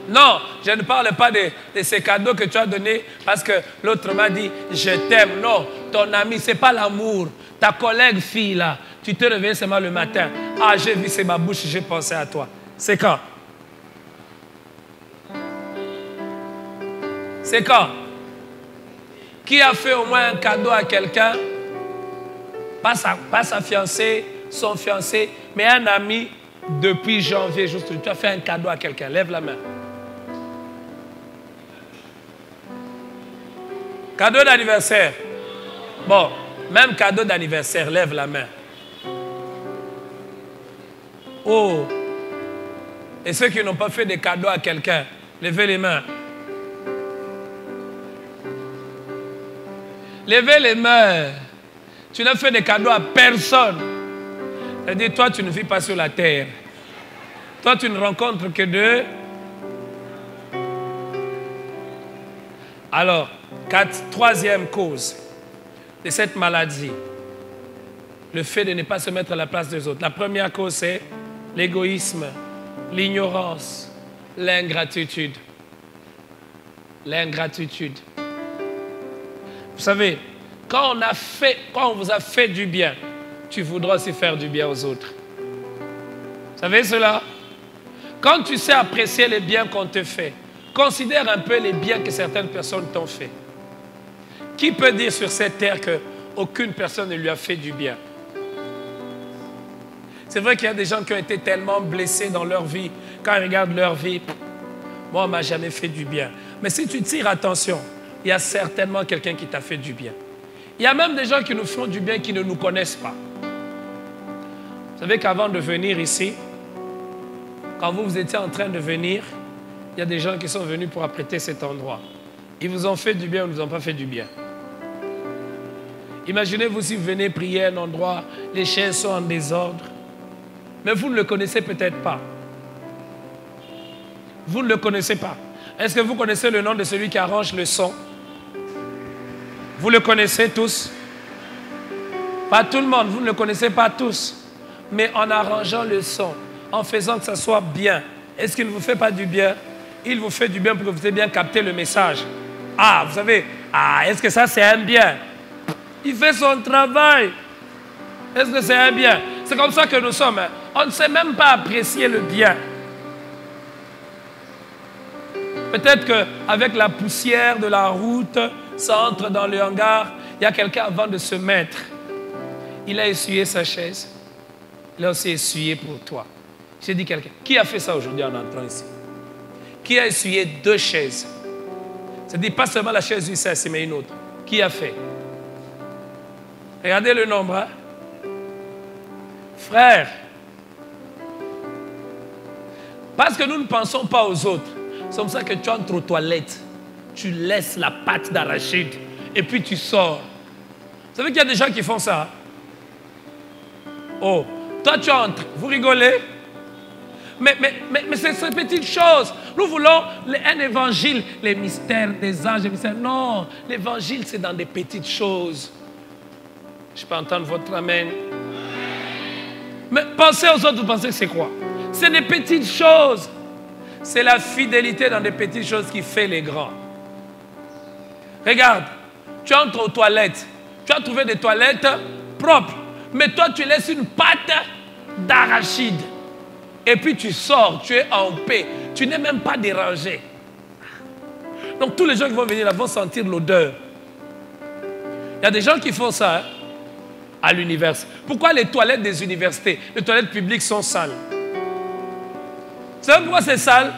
Non, je ne parle pas de ces cadeaux que tu as donnés parce que l'autre m'a dit « je t'aime ». Non, ton ami, ce n'est pas l'amour. Ta collègue fille là, tu te réveilles seulement le matin. Ah, j'ai vu, c'est ma bouche, j'ai pensé à toi. C'est quand? C'est quand? Qui a fait au moins un cadeau à quelqu'un? Pas sa fiancée, son fiancé, mais un ami depuis janvier. Juste, tu as fait un cadeau à quelqu'un. Lève la main. Cadeau d'anniversaire. Bon, même cadeau d'anniversaire, lève la main. Oh. Et ceux qui n'ont pas fait de cadeau à quelqu'un, levez les mains. Levez les mains. Tu n'as fait de cadeaux à personne. C'est-à-dire, toi, tu ne vis pas sur la terre. Toi, tu ne rencontres que deux. Alors, troisième cause de cette maladie, le fait de ne pas se mettre à la place des autres. La première cause, c'est l'égoïsme, l'ignorance, l'ingratitude. L'ingratitude. Vous savez, quand on vous a fait du bien, tu voudras aussi faire du bien aux autres. Vous savez cela? Quand tu sais apprécier les biens qu'on te fait, considère un peu les biens que certaines personnes t'ont fait. Qui peut dire sur cette terre qu'aucune personne ne lui a fait du bien? C'est vrai qu'il y a des gens qui ont été tellement blessés dans leur vie. Quand ils regardent leur vie, moi, on ne m'a jamais fait du bien. Mais si tu tires attention, il y a certainement quelqu'un qui t'a fait du bien. Il y a même des gens qui nous font du bien qui ne nous connaissent pas. Vous savez qu'avant de venir ici, quand vous étiez en train de venir, il y a des gens qui sont venus pour apprêter cet endroit. Ils vous ont fait du bien ou ils ne vous ont pas fait du bien. Imaginez-vous si vous venez prier à un endroit, les chaises sont en désordre, mais vous ne le connaissez peut-être pas. Vous ne le connaissez pas. Est-ce que vous connaissez le nom de celui qui arrange le son? Vous le connaissez tous? Pas tout le monde, vous ne le connaissez pas tous. Mais en arrangeant le son, en faisant que ça soit bien, est-ce qu'il ne vous fait pas du bien? Il vous fait du bien pour que vous ayez bien capté le message. Ah, vous savez, est-ce que ça c'est un bien? Il fait son travail. Est-ce que c'est un bien? C'est comme ça que nous sommes. Hein. On ne sait même pas apprécier le bien. Peut-être qu'avec la poussière de la route, ça entre dans le hangar. Il y a quelqu'un avant de se mettre. Il a essuyé sa chaise. Il a aussi essuyé pour toi. J'ai dit quelqu'un. Qui a fait ça aujourd'hui en entrant ici? Qui a essuyé 2 chaises? C'est-à-dire pas seulement la chaise où il s'est assis, mais une autre. Qui a fait? Regardez le nombre. Hein? Frère, parce que nous ne pensons pas aux autres. C'est comme ça que tu entres aux toilettes. Tu laisses la pâte d'arachide et puis tu sors. Vous savez qu'il y a des gens qui font ça. Oh, toi tu entres, vous rigolez. Mais c'est ces petites choses. Nous voulons un évangile, les mystères des anges, les mystères. Non, l'évangile c'est dans des petites choses. Je peux entendre votre amen. Mais pensez aux autres, vous pensez que c'est quoi? C'est des petites choses. C'est la fidélité dans des petites choses qui fait les grands. Regarde, tu entres aux toilettes. Tu as trouvé des toilettes propres. Mais toi, tu laisses une pâte d'arachide. Et puis tu sors, tu es en paix. Tu n'es même pas dérangé. Donc tous les gens qui vont venir là vont sentir l'odeur. Il y a des gens qui font ça à l'université. Pourquoi les toilettes des universités, les toilettes publiques sont sales? Vous savez pourquoi c'est sale?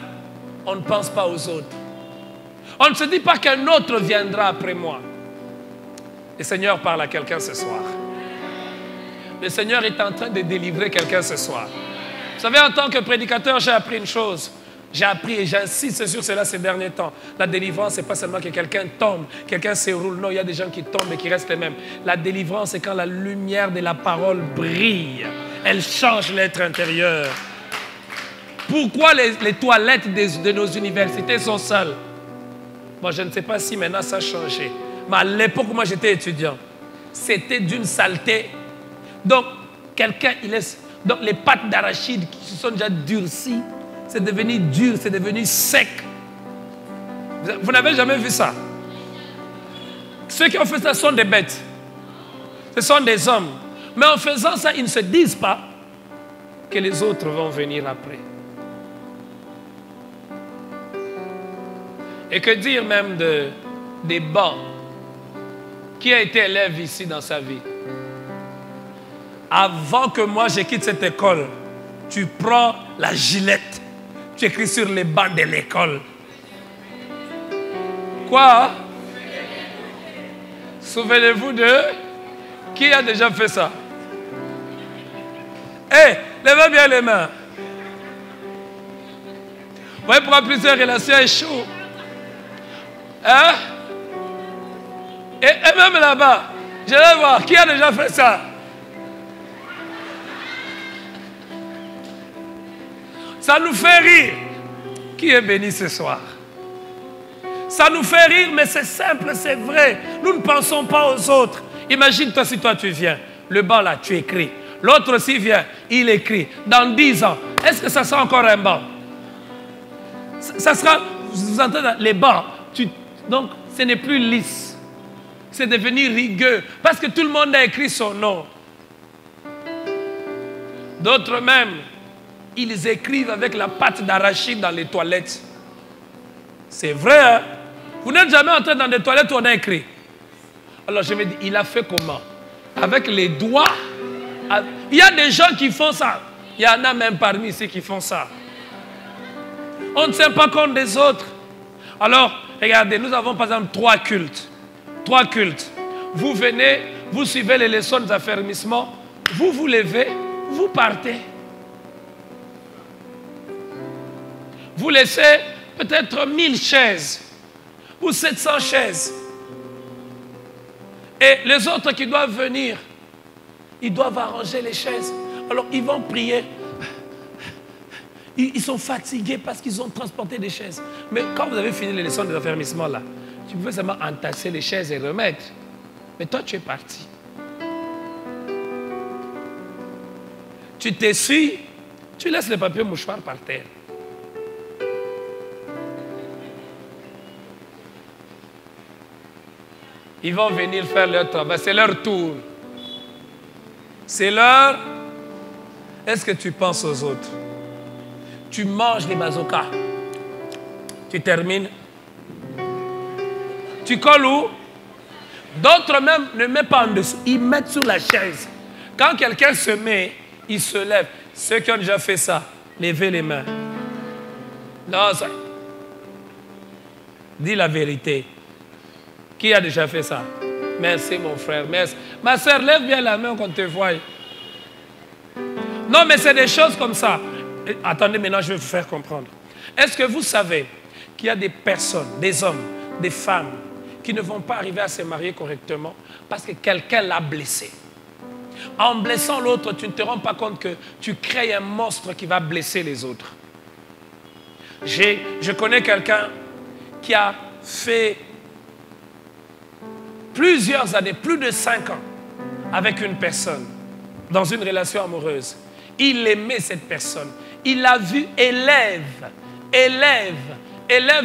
On ne pense pas aux autres. On ne se dit pas qu'un autre viendra après moi. Le Seigneur parle à quelqu'un ce soir. Le Seigneur est en train de délivrer quelqu'un ce soir. Vous savez, en tant que prédicateur, j'ai appris une chose. J'ai appris et j'insiste sur cela ces derniers temps. La délivrance, ce n'est pas seulement que quelqu'un tombe, quelqu'un s'éroule. Non, il y a des gens qui tombent et qui restent les mêmes. La délivrance, c'est quand la lumière de la parole brille. Elle change l'être intérieur. Pourquoi les toilettes de nos universités sont sales? Moi, je ne sais pas si maintenant ça a changé. Mais à l'époque où moi j'étais étudiant, c'était d'une saleté. Donc, quelqu'un, il laisse... Donc, les pâtes d'arachide qui se sont déjà durcies, c'est devenu dur, c'est devenu sec. Vous n'avez jamais vu ça? Ceux qui ont fait ça sont des bêtes. Ce sont des hommes. Mais en faisant ça, ils ne se disent pas que les autres vont venir après. Et que dire même des bancs? Qui a été élève ici dans sa vie? Avant que moi je quitte cette école, tu prends la gilette, tu écris sur les bancs de l'école. Quoi? Souvenez-vous de... Qui a déjà fait ça? Hé, levez bien les mains. Vous voyez pourquoi plusieurs relations échouent? Hein? Et même là-bas, je vais voir, qui a déjà fait ça? Ça nous fait rire. Qui est béni ce soir? Ça nous fait rire, mais c'est simple, c'est vrai. Nous ne pensons pas aux autres. Imagine-toi si toi tu viens. Le banc là, tu écris. L'autre aussi vient, il écrit. Dans 10 ans, est-ce que ça sera encore un banc? Ça sera, vous entendez, les bancs. Donc, ce n'est plus lisse. C'est devenu rigueux. Parce que tout le monde a écrit son nom. D'autres même, ils écrivent avec la pâte d'arachide dans les toilettes. C'est vrai, hein? Vous n'êtes jamais entré dans des toilettes où on a écrit. Alors je me dis, il a fait comment? Avec les doigts? Il y a des gens qui font ça. Il y en a même parmi ici qui font ça. On ne tient pas compte des autres. Alors, regardez, nous avons par exemple 3 cultes. 3 cultes. Vous venez, vous suivez les leçons d'affermissement, vous vous levez, vous partez. Vous laissez peut-être 1000 chaises. ou 700 chaises. Et les autres qui doivent venir, ils doivent arranger les chaises. Alors ils vont prier. Ils sont fatigués parce qu'ils ont transporté des chaises. Mais quand vous avez fini les leçons des affermissements là, tu pouvais seulement entasser les chaises et remettre. Mais toi tu es parti. Tu t'essuies, tu laisses le papier mouchoir par terre. Ils vont venir faire leur travail, c'est leur tour. C'est leur... Est-ce que tu penses aux autres? Tu manges les bazookas. Tu termines. Tu colles où? D'autres même ne mettent pas en dessous. Ils mettent sur la chaise. Quand quelqu'un se met, il se lève. Ceux qui ont déjà fait ça, levez les mains. Non, ça... Dis la vérité. Qui a déjà fait ça? Merci mon frère, merci. Ma soeur, lève bien la main qu'on te voie. Non, mais c'est des choses comme ça. Attendez, maintenant je vais vous faire comprendre. Est-ce que vous savez qu'il y a des personnes, des hommes, des femmes qui ne vont pas arriver à se marier correctement parce que quelqu'un l'a blessé? En blessant l'autre, tu ne te rends pas compte que tu crées un monstre qui va blesser les autres. Je connais quelqu'un qui a fait plusieurs années, plus de 5 ans, avec une personne, dans une relation amoureuse. Il aimait cette personne. Il l'a vu élève,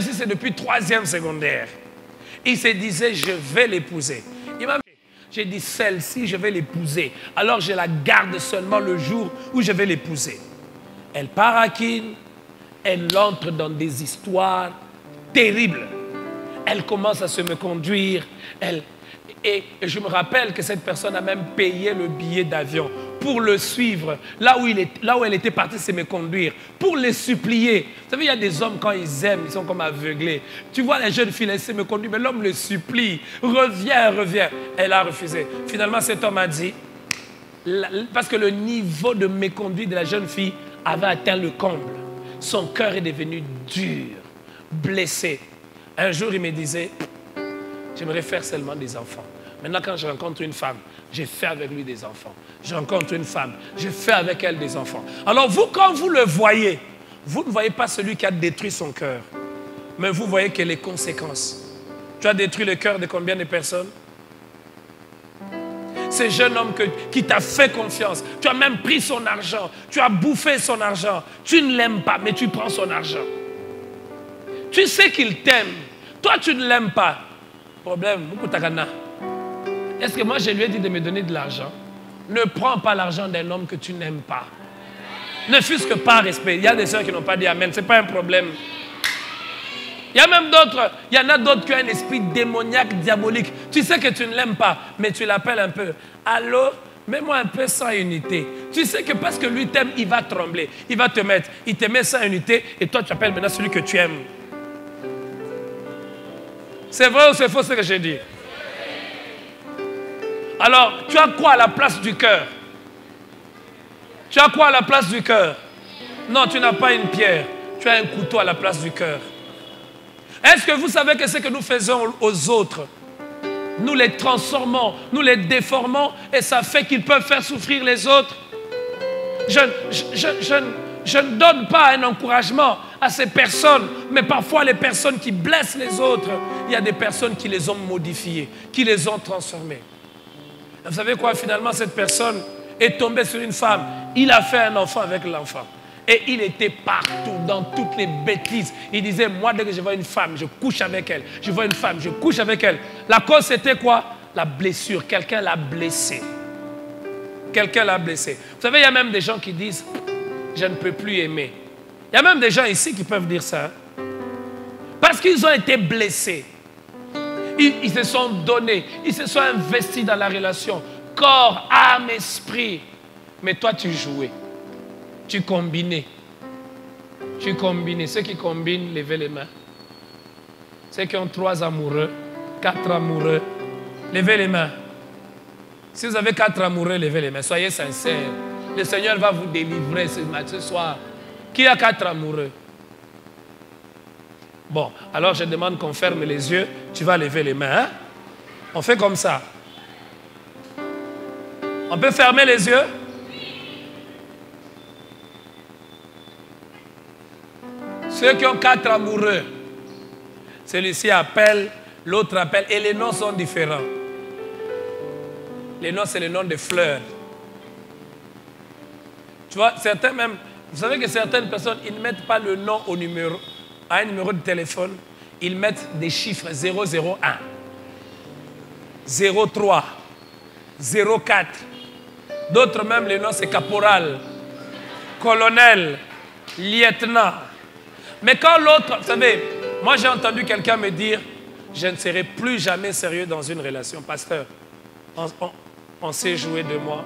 si c'est depuis 3e secondaire. Il se disait, je vais l'épouser. Il m'a dit, j'ai dit, celle-ci, je vais l'épouser. Alors je la garde seulement le jour où je vais l'épouser. Elle paraquine, elle entre dans des histoires terribles. Elle commence à se me conduire, et je me rappelle que cette personne a même payé le billet d'avion pour le suivre, là où elle était partie se me conduire, pour les supplier. Vous savez, il y a des hommes, quand ils aiment, ils sont comme aveuglés. Tu vois les jeunes filles, elles se me conduire, mais l'homme le supplie. Reviens. Elle a refusé. Finalement, cet homme a dit, parce que le niveau de méconduite de la jeune fille avait atteint le comble. Son cœur est devenu dur, blessé. Un jour, il me disait, j'aimerais faire seulement des enfants. Maintenant, quand je rencontre une femme, je fais avec lui des enfants. Je rencontre une femme, je fais avec elle des enfants. Alors vous, quand vous le voyez, vous ne voyez pas celui qui a détruit son cœur, mais vous voyez que les conséquences. Tu as détruit le cœur de combien de personnes? Ce jeune homme qui t'a fait confiance, tu as même pris son argent, tu as bouffé son argent, tu ne l'aimes pas, mais tu prends son argent. Tu sais qu'il t'aime, toi tu ne l'aimes pas. Problème, est-ce que moi je lui ai dit de me donner de l'argent? Ne prends pas l'argent d'un homme que tu n'aimes pas. Ne fût-ce que par respect. Il y a des sœurs qui n'ont pas dit amen, ce n'est pas un problème. Il y a même d'autres, il y en a d'autres qui ont un esprit démoniaque, diabolique. Tu sais que tu ne l'aimes pas, mais tu l'appelles un peu. Allô, mets-moi un peu sans unité. Tu sais que parce que lui t'aime, il va trembler. Il va te mettre, il te met sans unité et toi tu appelles maintenant celui que tu aimes. C'est vrai ou c'est faux ce que j'ai dit? Alors, tu as quoi à la place du cœur? Tu as quoi à la place du cœur? Non, tu n'as pas une pierre. Tu as un couteau à la place du cœur. Est-ce que vous savez que ce que nous faisons aux autres, nous les transformons, nous les déformons et ça fait qu'ils peuvent faire souffrir les autres? Je ne donne pas un encouragement à ces personnes, mais parfois les personnes qui blessent les autres, il y a des personnes qui les ont modifiées, qui les ont transformées. Vous savez quoi, finalement, cette personne est tombée sur une femme. Il a fait un enfant avec l'enfant. Et il était partout, dans toutes les bêtises. Il disait, moi, dès que je vois une femme, je couche avec elle. Je vois une femme, je couche avec elle. La cause, c'était quoi? La blessure. Quelqu'un l'a blessé. Quelqu'un l'a blessé. Vous savez, il y a même des gens qui disent, je ne peux plus aimer. Il y a même des gens ici qui peuvent dire ça. Parce qu'ils ont été blessés. Ils se sont donnés, ils se sont investis dans la relation. Corps, âme, esprit. Mais toi, tu jouais. Tu combinais. Tu combinais. Ceux qui combinent, levez les mains. Ceux qui ont 3 amoureux, 4 amoureux, levez les mains. Si vous avez 4 amoureux, levez les mains. Soyez sincères. Le Seigneur va vous délivrer ce soir. Qui a 4 amoureux? Bon, alors je demande qu'on ferme les yeux. Tu vas lever les mains. Hein? On fait comme ça. On peut fermer les yeux? Ceux qui ont 4 amoureux, celui-ci appelle, l'autre appelle, et les noms sont différents. Les noms, c'est le nom de fleurs. Tu vois, certains même, vous savez que certaines personnes, ils ne mettent pas le nom au numéro, à un numéro de téléphone, ils mettent des chiffres 001, 03, 04. D'autres même, le nom c'est caporal, colonel, lieutenant. Mais quand l'autre, vous savez, moi j'ai entendu quelqu'un me dire, je ne serai plus jamais sérieux dans une relation. Pasteur, on sait jouer de moi,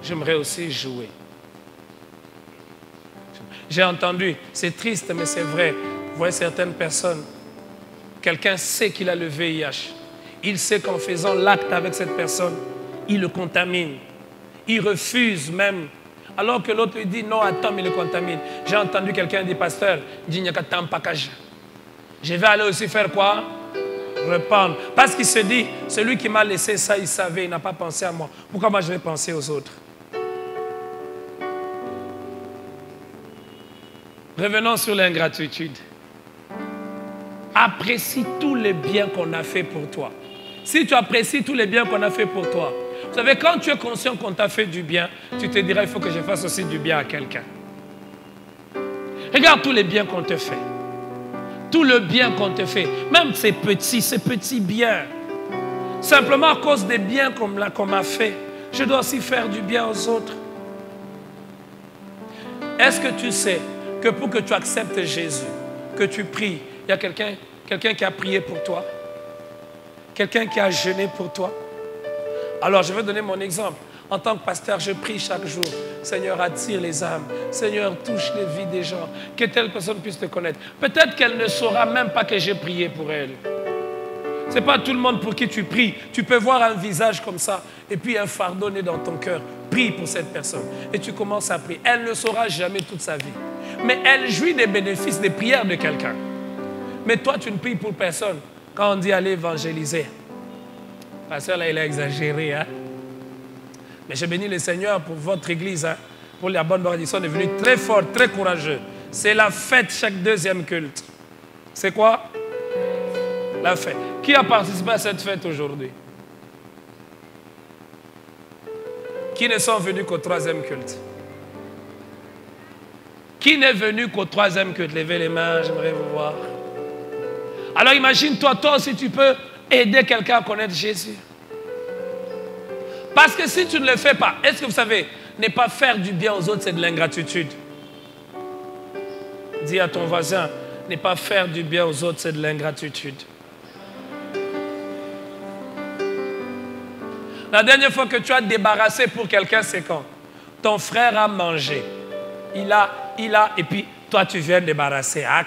j'aimerais aussi jouer. J'ai entendu, c'est triste mais c'est vrai. Vous voyez certaines personnes, quelqu'un sait qu'il a le VIH. Il sait qu'en faisant l'acte avec cette personne, il le contamine. Il refuse même. Alors que l'autre lui dit non, attends, mais il le contamine. J'ai entendu quelqu'un dire, pasteur, je vais aller aussi faire quoi? Répandre. Parce qu'il se dit, celui qui m'a laissé ça, il savait, il n'a pas pensé à moi. Pourquoi moi je vais penser aux autres? Revenons sur l'ingratitude. Apprécie tous les biens qu'on a fait pour toi. Si tu apprécies tous les biens qu'on a fait pour toi, vous savez, quand tu es conscient qu'on t'a fait du bien, tu te diras, il faut que je fasse aussi du bien à quelqu'un. Regarde tous les biens qu'on te fait. Tout le bien qu'on te fait. Même ces petits biens. Simplement à cause des biens qu'on m'a fait, je dois aussi faire du bien aux autres. Est-ce que tu sais que pour que tu acceptes Jésus, que tu pries, il y a quelqu'un qui a prié pour toi? Quelqu'un qui a jeûné pour toi? Alors, je vais donner mon exemple. En tant que pasteur, je prie chaque jour. Seigneur, attire les âmes. Seigneur, touche les vies des gens. Que telle personne puisse te connaître. Peut-être qu'elle ne saura même pas que j'ai prié pour elle. Ce n'est pas tout le monde pour qui tu pries. Tu peux voir un visage comme ça et puis un fardeau né dans ton cœur. Prie pour cette personne. Et tu commences à prier. Elle ne saura jamais toute sa vie. Mais elle jouit des bénéfices des prières de quelqu'un. Mais toi, tu ne pries pour personne. Quand on dit aller évangéliser, le pasteur là, il a exagéré. Hein? Mais je bénis le Seigneur pour votre église. Hein? Pour la bonne bénédiction, on est venu très fort, très courageux. C'est la fête chaque deuxième culte. C'est quoi? La fête. Qui a participé à cette fête aujourd'hui? Qui ne sont venus qu'au troisième culte? Qui n'est venu qu'au troisième culte? Levez les mains, j'aimerais vous voir. Alors imagine-toi, toi aussi tu peux aider quelqu'un à connaître Jésus. Parce que si tu ne le fais pas, est-ce que vous savez, ne pas faire du bien aux autres, c'est de l'ingratitude. Dis à ton voisin, ne pas faire du bien aux autres, c'est de l'ingratitude. La dernière fois que tu as débarrassé pour quelqu'un, c'est quand? Ton frère a mangé. Il a, et puis toi tu viens débarrasser. Ah,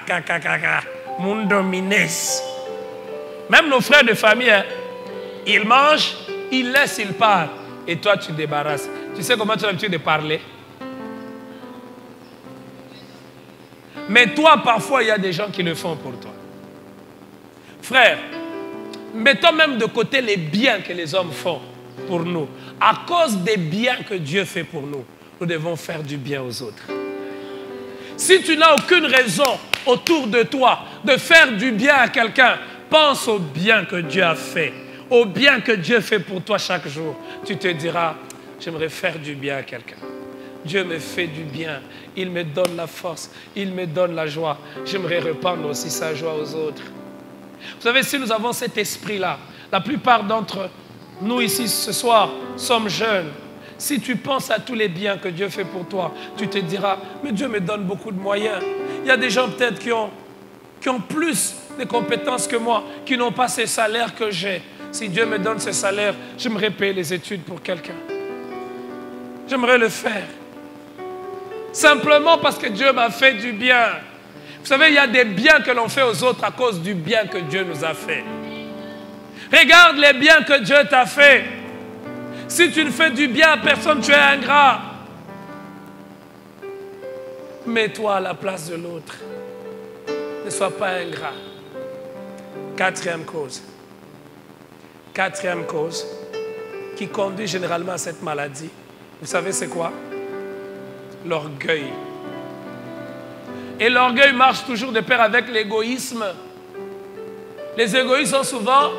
Mundo Mines. Même nos frères de famille, hein, ils mangent, ils laissent, ils partent. Et toi, tu débarrasses. Tu sais comment tu as l'habitude de parler? Mais toi, parfois, il y a des gens qui le font pour toi. Frère, mettons même de côté les biens que les hommes font pour nous. À cause des biens que Dieu fait pour nous, nous devons faire du bien aux autres. Si tu n'as aucune raison autour de toi de faire du bien à quelqu'un, pense au bien que Dieu a fait, au bien que Dieu fait pour toi chaque jour. Tu te diras, j'aimerais faire du bien à quelqu'un. Dieu me fait du bien, il me donne la force, il me donne la joie. J'aimerais répandre aussi sa joie aux autres. Vous savez, si nous avons cet esprit-là, la plupart d'entre nous ici ce soir sommes jeunes. Si tu penses à tous les biens que Dieu fait pour toi, tu te diras, mais Dieu me donne beaucoup de moyens. Il y a des gens peut-être qui ont plus de compétences que moi, qui n'ont pas ces salaires que j'ai. Si Dieu me donne ce salaire, j'aimerais payer les études pour quelqu'un. J'aimerais le faire. Simplement parce que Dieu m'a fait du bien. Vous savez, il y a des biens que l'on fait aux autres à cause du bien que Dieu nous a fait. Regarde les biens que Dieu t'a fait. Si tu ne fais du bien à personne, tu es ingrat. Mets-toi à la place de l'autre. Ne sois pas ingrat. Quatrième cause. Quatrième cause qui conduit généralement à cette maladie. Vous savez c'est quoi? L'orgueil. Et l'orgueil marche toujours de pair avec l'égoïsme. Les égoïstes sont souvent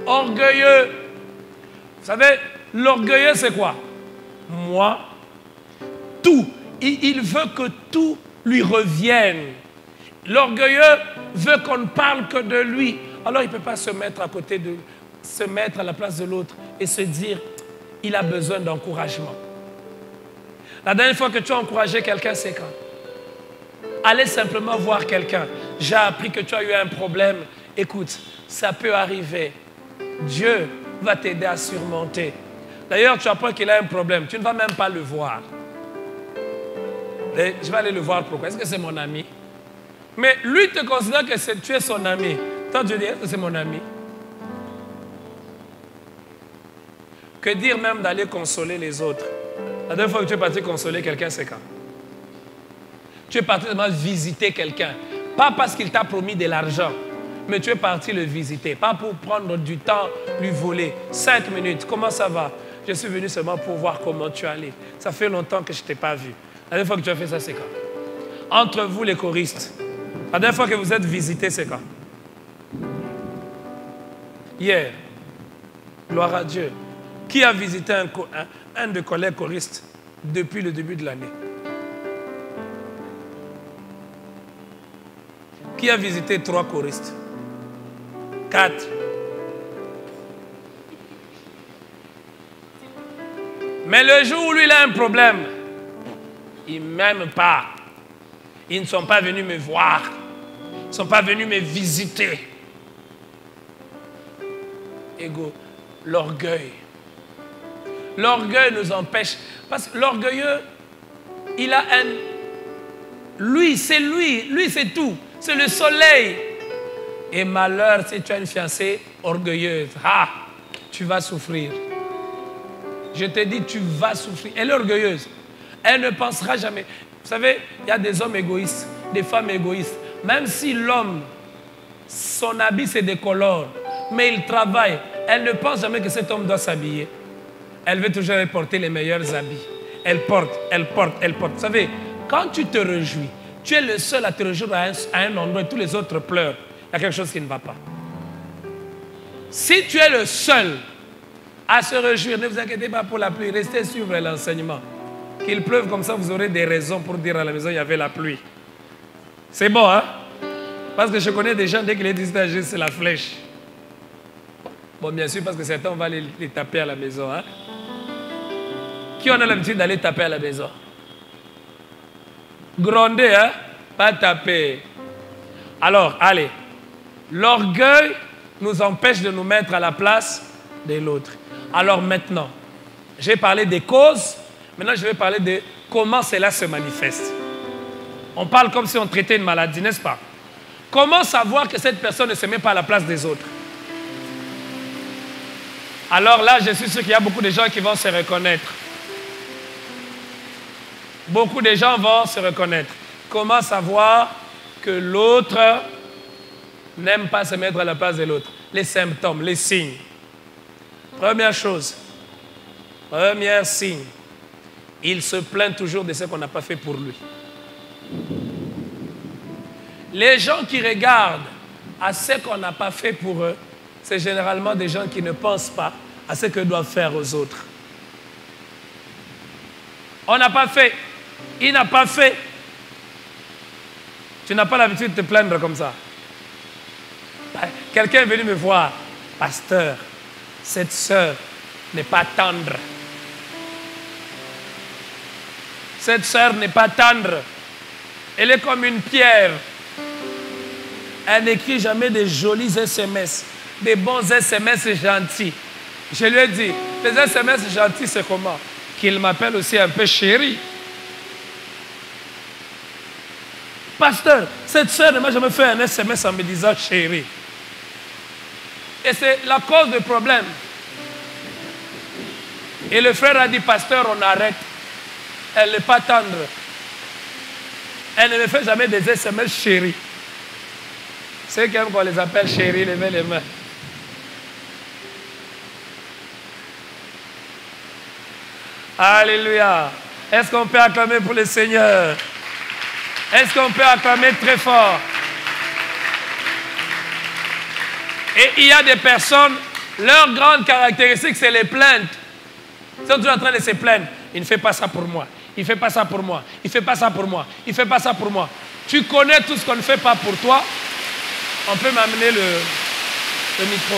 orgueilleux. Vous savez, l'orgueilleux c'est quoi? Moi, tout. Il veut que tout lui revienne. L'orgueilleux veut qu'on ne parle que de lui. Alors il ne peut pas se mettre à côté de, se mettre à la place de l'autre et se dire, il a besoin d'encouragement. La dernière fois que tu as encouragé quelqu'un, c'est quand? Allez simplement voir quelqu'un. J'ai appris que tu as eu un problème. Écoute, ça peut arriver. Dieu va t'aider à surmonter. D'ailleurs, tu apprends qu'il a un problème. Tu ne vas même pas le voir. Et je vais aller le voir. Pourquoi? Est-ce que c'est mon ami? Mais lui te considère que tu es son ami. Toi, tu dis, est-ce que c'est mon ami? Que dire même d'aller consoler les autres? La dernière fois que tu es parti consoler quelqu'un, c'est quand? Tu es parti seulement visiter quelqu'un. Pas parce qu'il t'a promis de l'argent, mais tu es parti le visiter. Pas pour prendre du temps, lui voler. 5 minutes, comment ça va? Je suis venu seulement pour voir comment tu allais. Ça fait longtemps que je ne t'ai pas vu. La dernière fois que tu as fait ça, c'est quand? Entre vous, les choristes, la dernière fois que vous êtes visités, c'est quand? Hier. Gloire à Dieu. Qui a visité un de collègues choristes depuis le début de l'année? Qui a visité 3 choristes? 4. Mais le jour où lui il a un problème, ils ne m'aiment pas. Ils ne sont pas venus me voir. Ils ne sont pas venus me visiter. Égo, l'orgueil. L'orgueil nous empêche. Parce que l'orgueilleux, il a un... Lui, c'est tout. C'est le soleil. Et malheur, si tu as une fiancée orgueilleuse, tu vas souffrir. Je te dis, tu vas souffrir. Elle est orgueilleuse. Elle ne pensera jamais. Vous savez, il y a des hommes égoïstes, des femmes égoïstes. Même si l'homme, son habit se décolore, mais il travaille, elle ne pense jamais que cet homme doit s'habiller. Elle veut toujours porter les meilleurs habits. Elle porte, elle porte, elle porte. Vous savez, quand tu te réjouis, tu es le seul à te réjouir à un endroit et tous les autres pleurent. Il y a quelque chose qui ne va pas. Si tu es le seul à se réjouir, ne vous inquiétez pas pour la pluie, restez suivre l'enseignement. Qu'il pleuve comme ça, vous aurez des raisons pour dire à la maison il y avait la pluie. C'est bon, hein? Parce que je connais des gens, dès qu'il est 18 c'est la flèche. Bon, bien sûr, parce que certains, on va les taper à la maison, hein? Qui en a l'habitude d'aller taper à la maison? Gronder, hein? Pas taper. Alors, allez. L'orgueil nous empêche de nous mettre à la place de l'autre. Alors maintenant, j'ai parlé des causes. Maintenant, je vais parler de comment cela se manifeste. On parle comme si on traitait une maladie, n'est-ce pas? Comment savoir que cette personne ne se met pas à la place des autres? Alors là, je suis sûr qu'il y a beaucoup de gens qui vont se reconnaître. Beaucoup de gens vont se reconnaître. Comment savoir que l'autre n'aime pas se mettre à la place de l'autre? Les symptômes, les signes. Première chose, premier signe, il se plaint toujours de ce qu'on n'a pas fait pour lui. Les gens qui regardent à ce qu'on n'a pas fait pour eux, c'est généralement des gens qui ne pensent pas à ce que doivent faire aux autres. On n'a pas fait, il n'a pas fait. Tu n'as pas l'habitude de te plaindre comme ça. Quelqu'un est venu me voir, pasteur, cette sœur n'est pas tendre. Cette sœur n'est pas tendre. Elle est comme une pierre. Elle n'écrit jamais des jolis SMS, des bons SMS gentils. Je lui ai dit, les SMS gentils, c'est comment? Qu'il m'appelle aussi un peu chérie. Pasteur, cette sœur ne m'a jamais fait un SMS en me disant chérie. Et c'est la cause du problème. Et le frère a dit, pasteur, on arrête. Elle n'est pas tendre. Elle ne me fait jamais des SMS chérie. Ceux qui aiment qu'on les appelle chéris, levez les mains. Alléluia. Est-ce qu'on peut acclamer pour le Seigneur? Est-ce qu'on peut acclamer très fort? Et il y a des personnes, leur grande caractéristique, c'est les plaintes. Ils sont toujours en train de se plaindre. Il ne fait pas ça pour moi. Il ne fait pas ça pour moi. Il ne fait pas ça pour moi. Il ne fait pas ça pour moi. Tu connais tout ce qu'on ne fait pas pour toi. On peut m'amener le micro.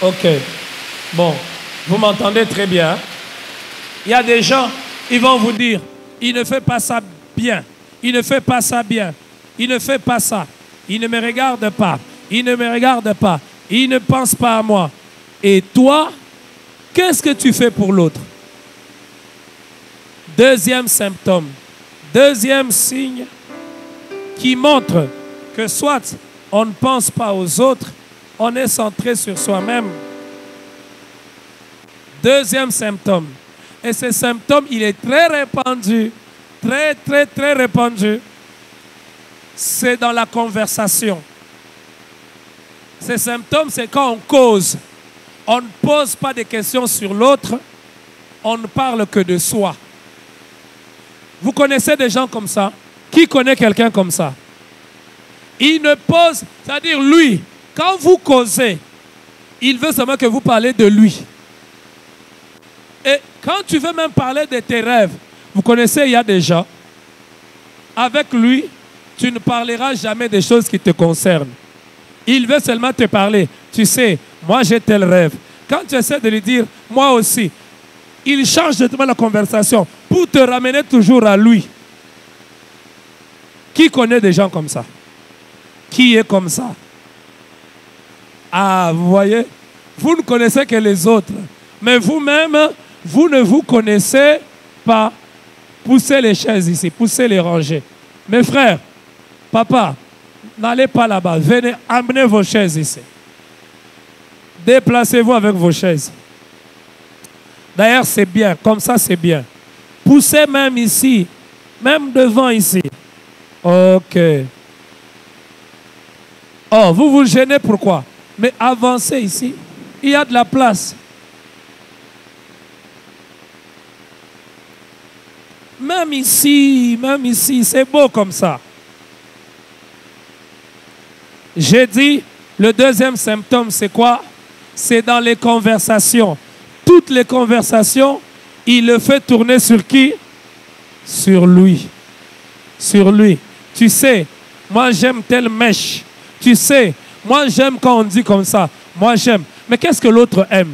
Ok. Bon, vous m'entendez très bien. Il y a des gens, ils vont vous dire, il ne fait pas ça bien. Il ne fait pas ça bien. Il ne fait pas ça. Il ne me regarde pas. Il ne me regarde pas. Il ne pense pas à moi. Et toi, qu'est-ce que tu fais pour l'autre? Deuxième symptôme. Deuxième signe qui montre que soit on ne pense pas aux autres, on est centré sur soi-même. Deuxième symptôme. Et ce symptôme, il est très répandu. Très, très, très répandu. C'est dans la conversation. Ces symptômes, c'est quand on cause. On ne pose pas de questions sur l'autre. On ne parle que de soi. Vous connaissez des gens comme ça? Qui connaît quelqu'un comme ça? Il ne pose, c'est-à-dire lui, quand vous causez, il veut seulement que vous parlez de lui. Et quand tu veux même parler de tes rêves, vous connaissez, il y a des gens, avec lui, tu ne parleras jamais des choses qui te concernent. Il veut seulement te parler. Tu sais, moi j'ai tel rêve. Quand tu essaies de lui dire, moi aussi, il change de la conversation pour te ramener toujours à lui. Qui connaît des gens comme ça? Qui est comme ça? Ah, vous voyez, vous ne connaissez que les autres. Mais vous-même, vous ne vous connaissez pas. Poussez les chaises ici, poussez les rangées. Mes frères, papa, n'allez pas là-bas. Venez, amenez vos chaises ici. Déplacez-vous avec vos chaises. D'ailleurs, c'est bien. Comme ça, c'est bien. Poussez même ici. Même devant ici. Ok. Oh, vous vous gênez pourquoi? Mais avancez ici. Il y a de la place. Même ici, c'est beau comme ça. J'ai dit, le deuxième symptôme, c'est quoi? C'est dans les conversations. Toutes les conversations, il le fait tourner sur qui? Sur lui. Sur lui. Tu sais, moi j'aime telle mèche. Tu sais, moi j'aime quand on dit comme ça. Moi j'aime. Mais qu'est-ce que l'autre aime?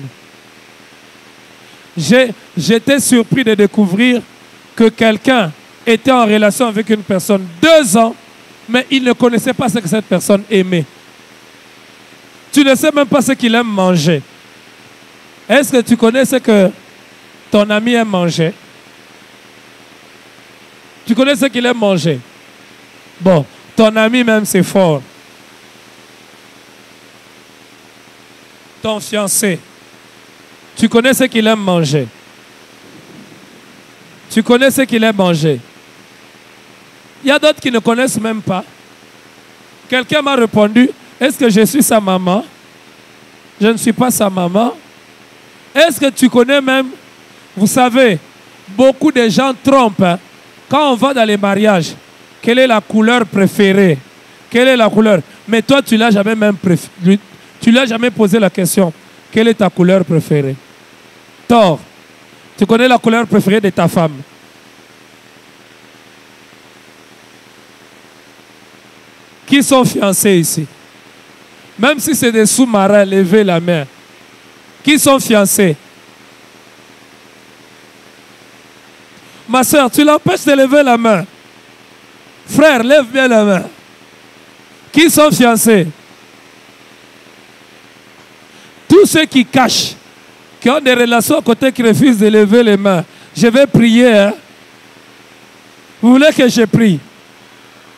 J'étais surpris de découvrir que quelqu'un était en relation avec une personne 2 ans, mais il ne connaissait pas ce que cette personne aimait. Tu ne sais même pas ce qu'il aime manger. Est-ce que tu connais ce que ton ami aime manger? Tu connais ce qu'il aime manger? Bon, ton ami même c'est fort. Ton fiancé, tu connais ce qu'il aime manger? Tu connais ce qu'il aime manger? Il y a d'autres qui ne connaissent même pas. Quelqu'un m'a répondu, est-ce que je suis sa maman? Je ne suis pas sa maman. Est-ce que tu connais même, vous savez, beaucoup de gens trompent. Hein? Quand on va dans les mariages, quelle est la couleur préférée? Quelle est la couleur? Mais toi, tu ne l'as jamais même tu l'as jamais posé la question. Quelle est ta couleur préférée? Tort. Tu connais la couleur préférée de ta femme? Qui sont fiancés ici? Même si c'est des sous-marins, levez la main. Qui sont fiancés? Ma soeur, tu l'empêches de lever la main. Frère, lève bien la main. Qui sont fiancés? Tous ceux qui cachent, qui ont des relations à côté, qui refusent de lever les mains. Je vais prier. Hein? Vous voulez que je prie?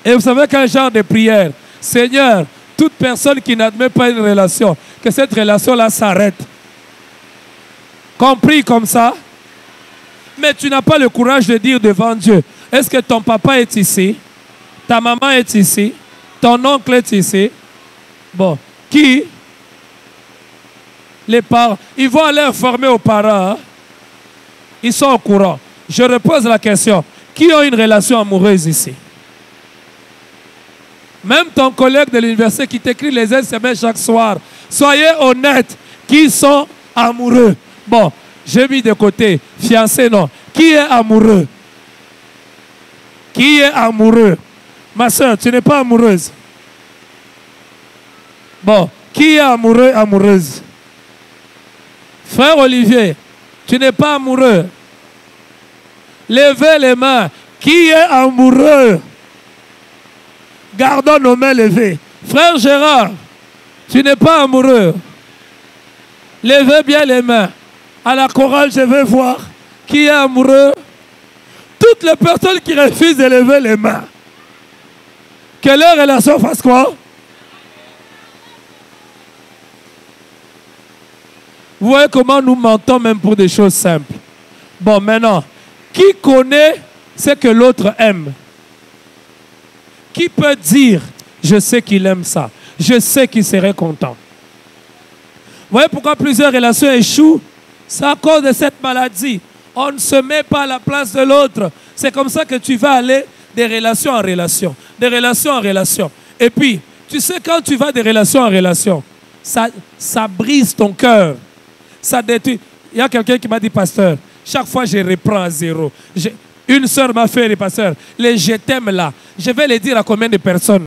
Et vous savez quel genre de prière? Seigneur, toute personne qui n'admet pas une relation, que cette relation-là s'arrête. Compris comme ça? Mais tu n'as pas le courage de dire devant Dieu, est-ce que ton papa est ici? Ta maman est ici? Ton oncle est ici? Bon, qui? Les parents. Ils vont aller informer aux parents. Hein? Ils sont au courant. Je repose la question. Qui a une relation amoureuse ici? Même ton collègue de l'université qui t'écrit les SMS chaque soir. Soyez honnêtes. Qui sont amoureux? Bon, j'ai mis de côté. Fiancé, non. Qui est amoureux? Qui est amoureux? Ma soeur, tu n'es pas amoureuse. Bon, qui est amoureux, amoureuse? Frère Olivier, tu n'es pas amoureux. Levez les mains. Qui est amoureux? Gardons nos mains levées. Frère Gérard, tu n'es pas amoureux. Levez bien les mains. À la chorale, je vais voir qui est amoureux. Toutes les personnes qui refusent de lever les mains. Que leur relation fasse quoi? Vous voyez comment nous mentons même pour des choses simples. Bon, maintenant, qui connaît ce que l'autre aime? Qui peut dire, je sais qu'il aime ça, je sais qu'il serait content? Vous voyez pourquoi plusieurs relations échouent? C'est à cause de cette maladie. On ne se met pas à la place de l'autre. C'est comme ça que tu vas aller de relation en relation, de relation en relation. Et puis, tu sais, quand tu vas de relation en relation, ça brise ton cœur. Ça détruit. Il y a quelqu'un qui m'a dit, pasteur, chaque fois je reprends à zéro. Une sœur m'a fait, pasteur, les je t'aime là. Je vais les dire à combien de personnes?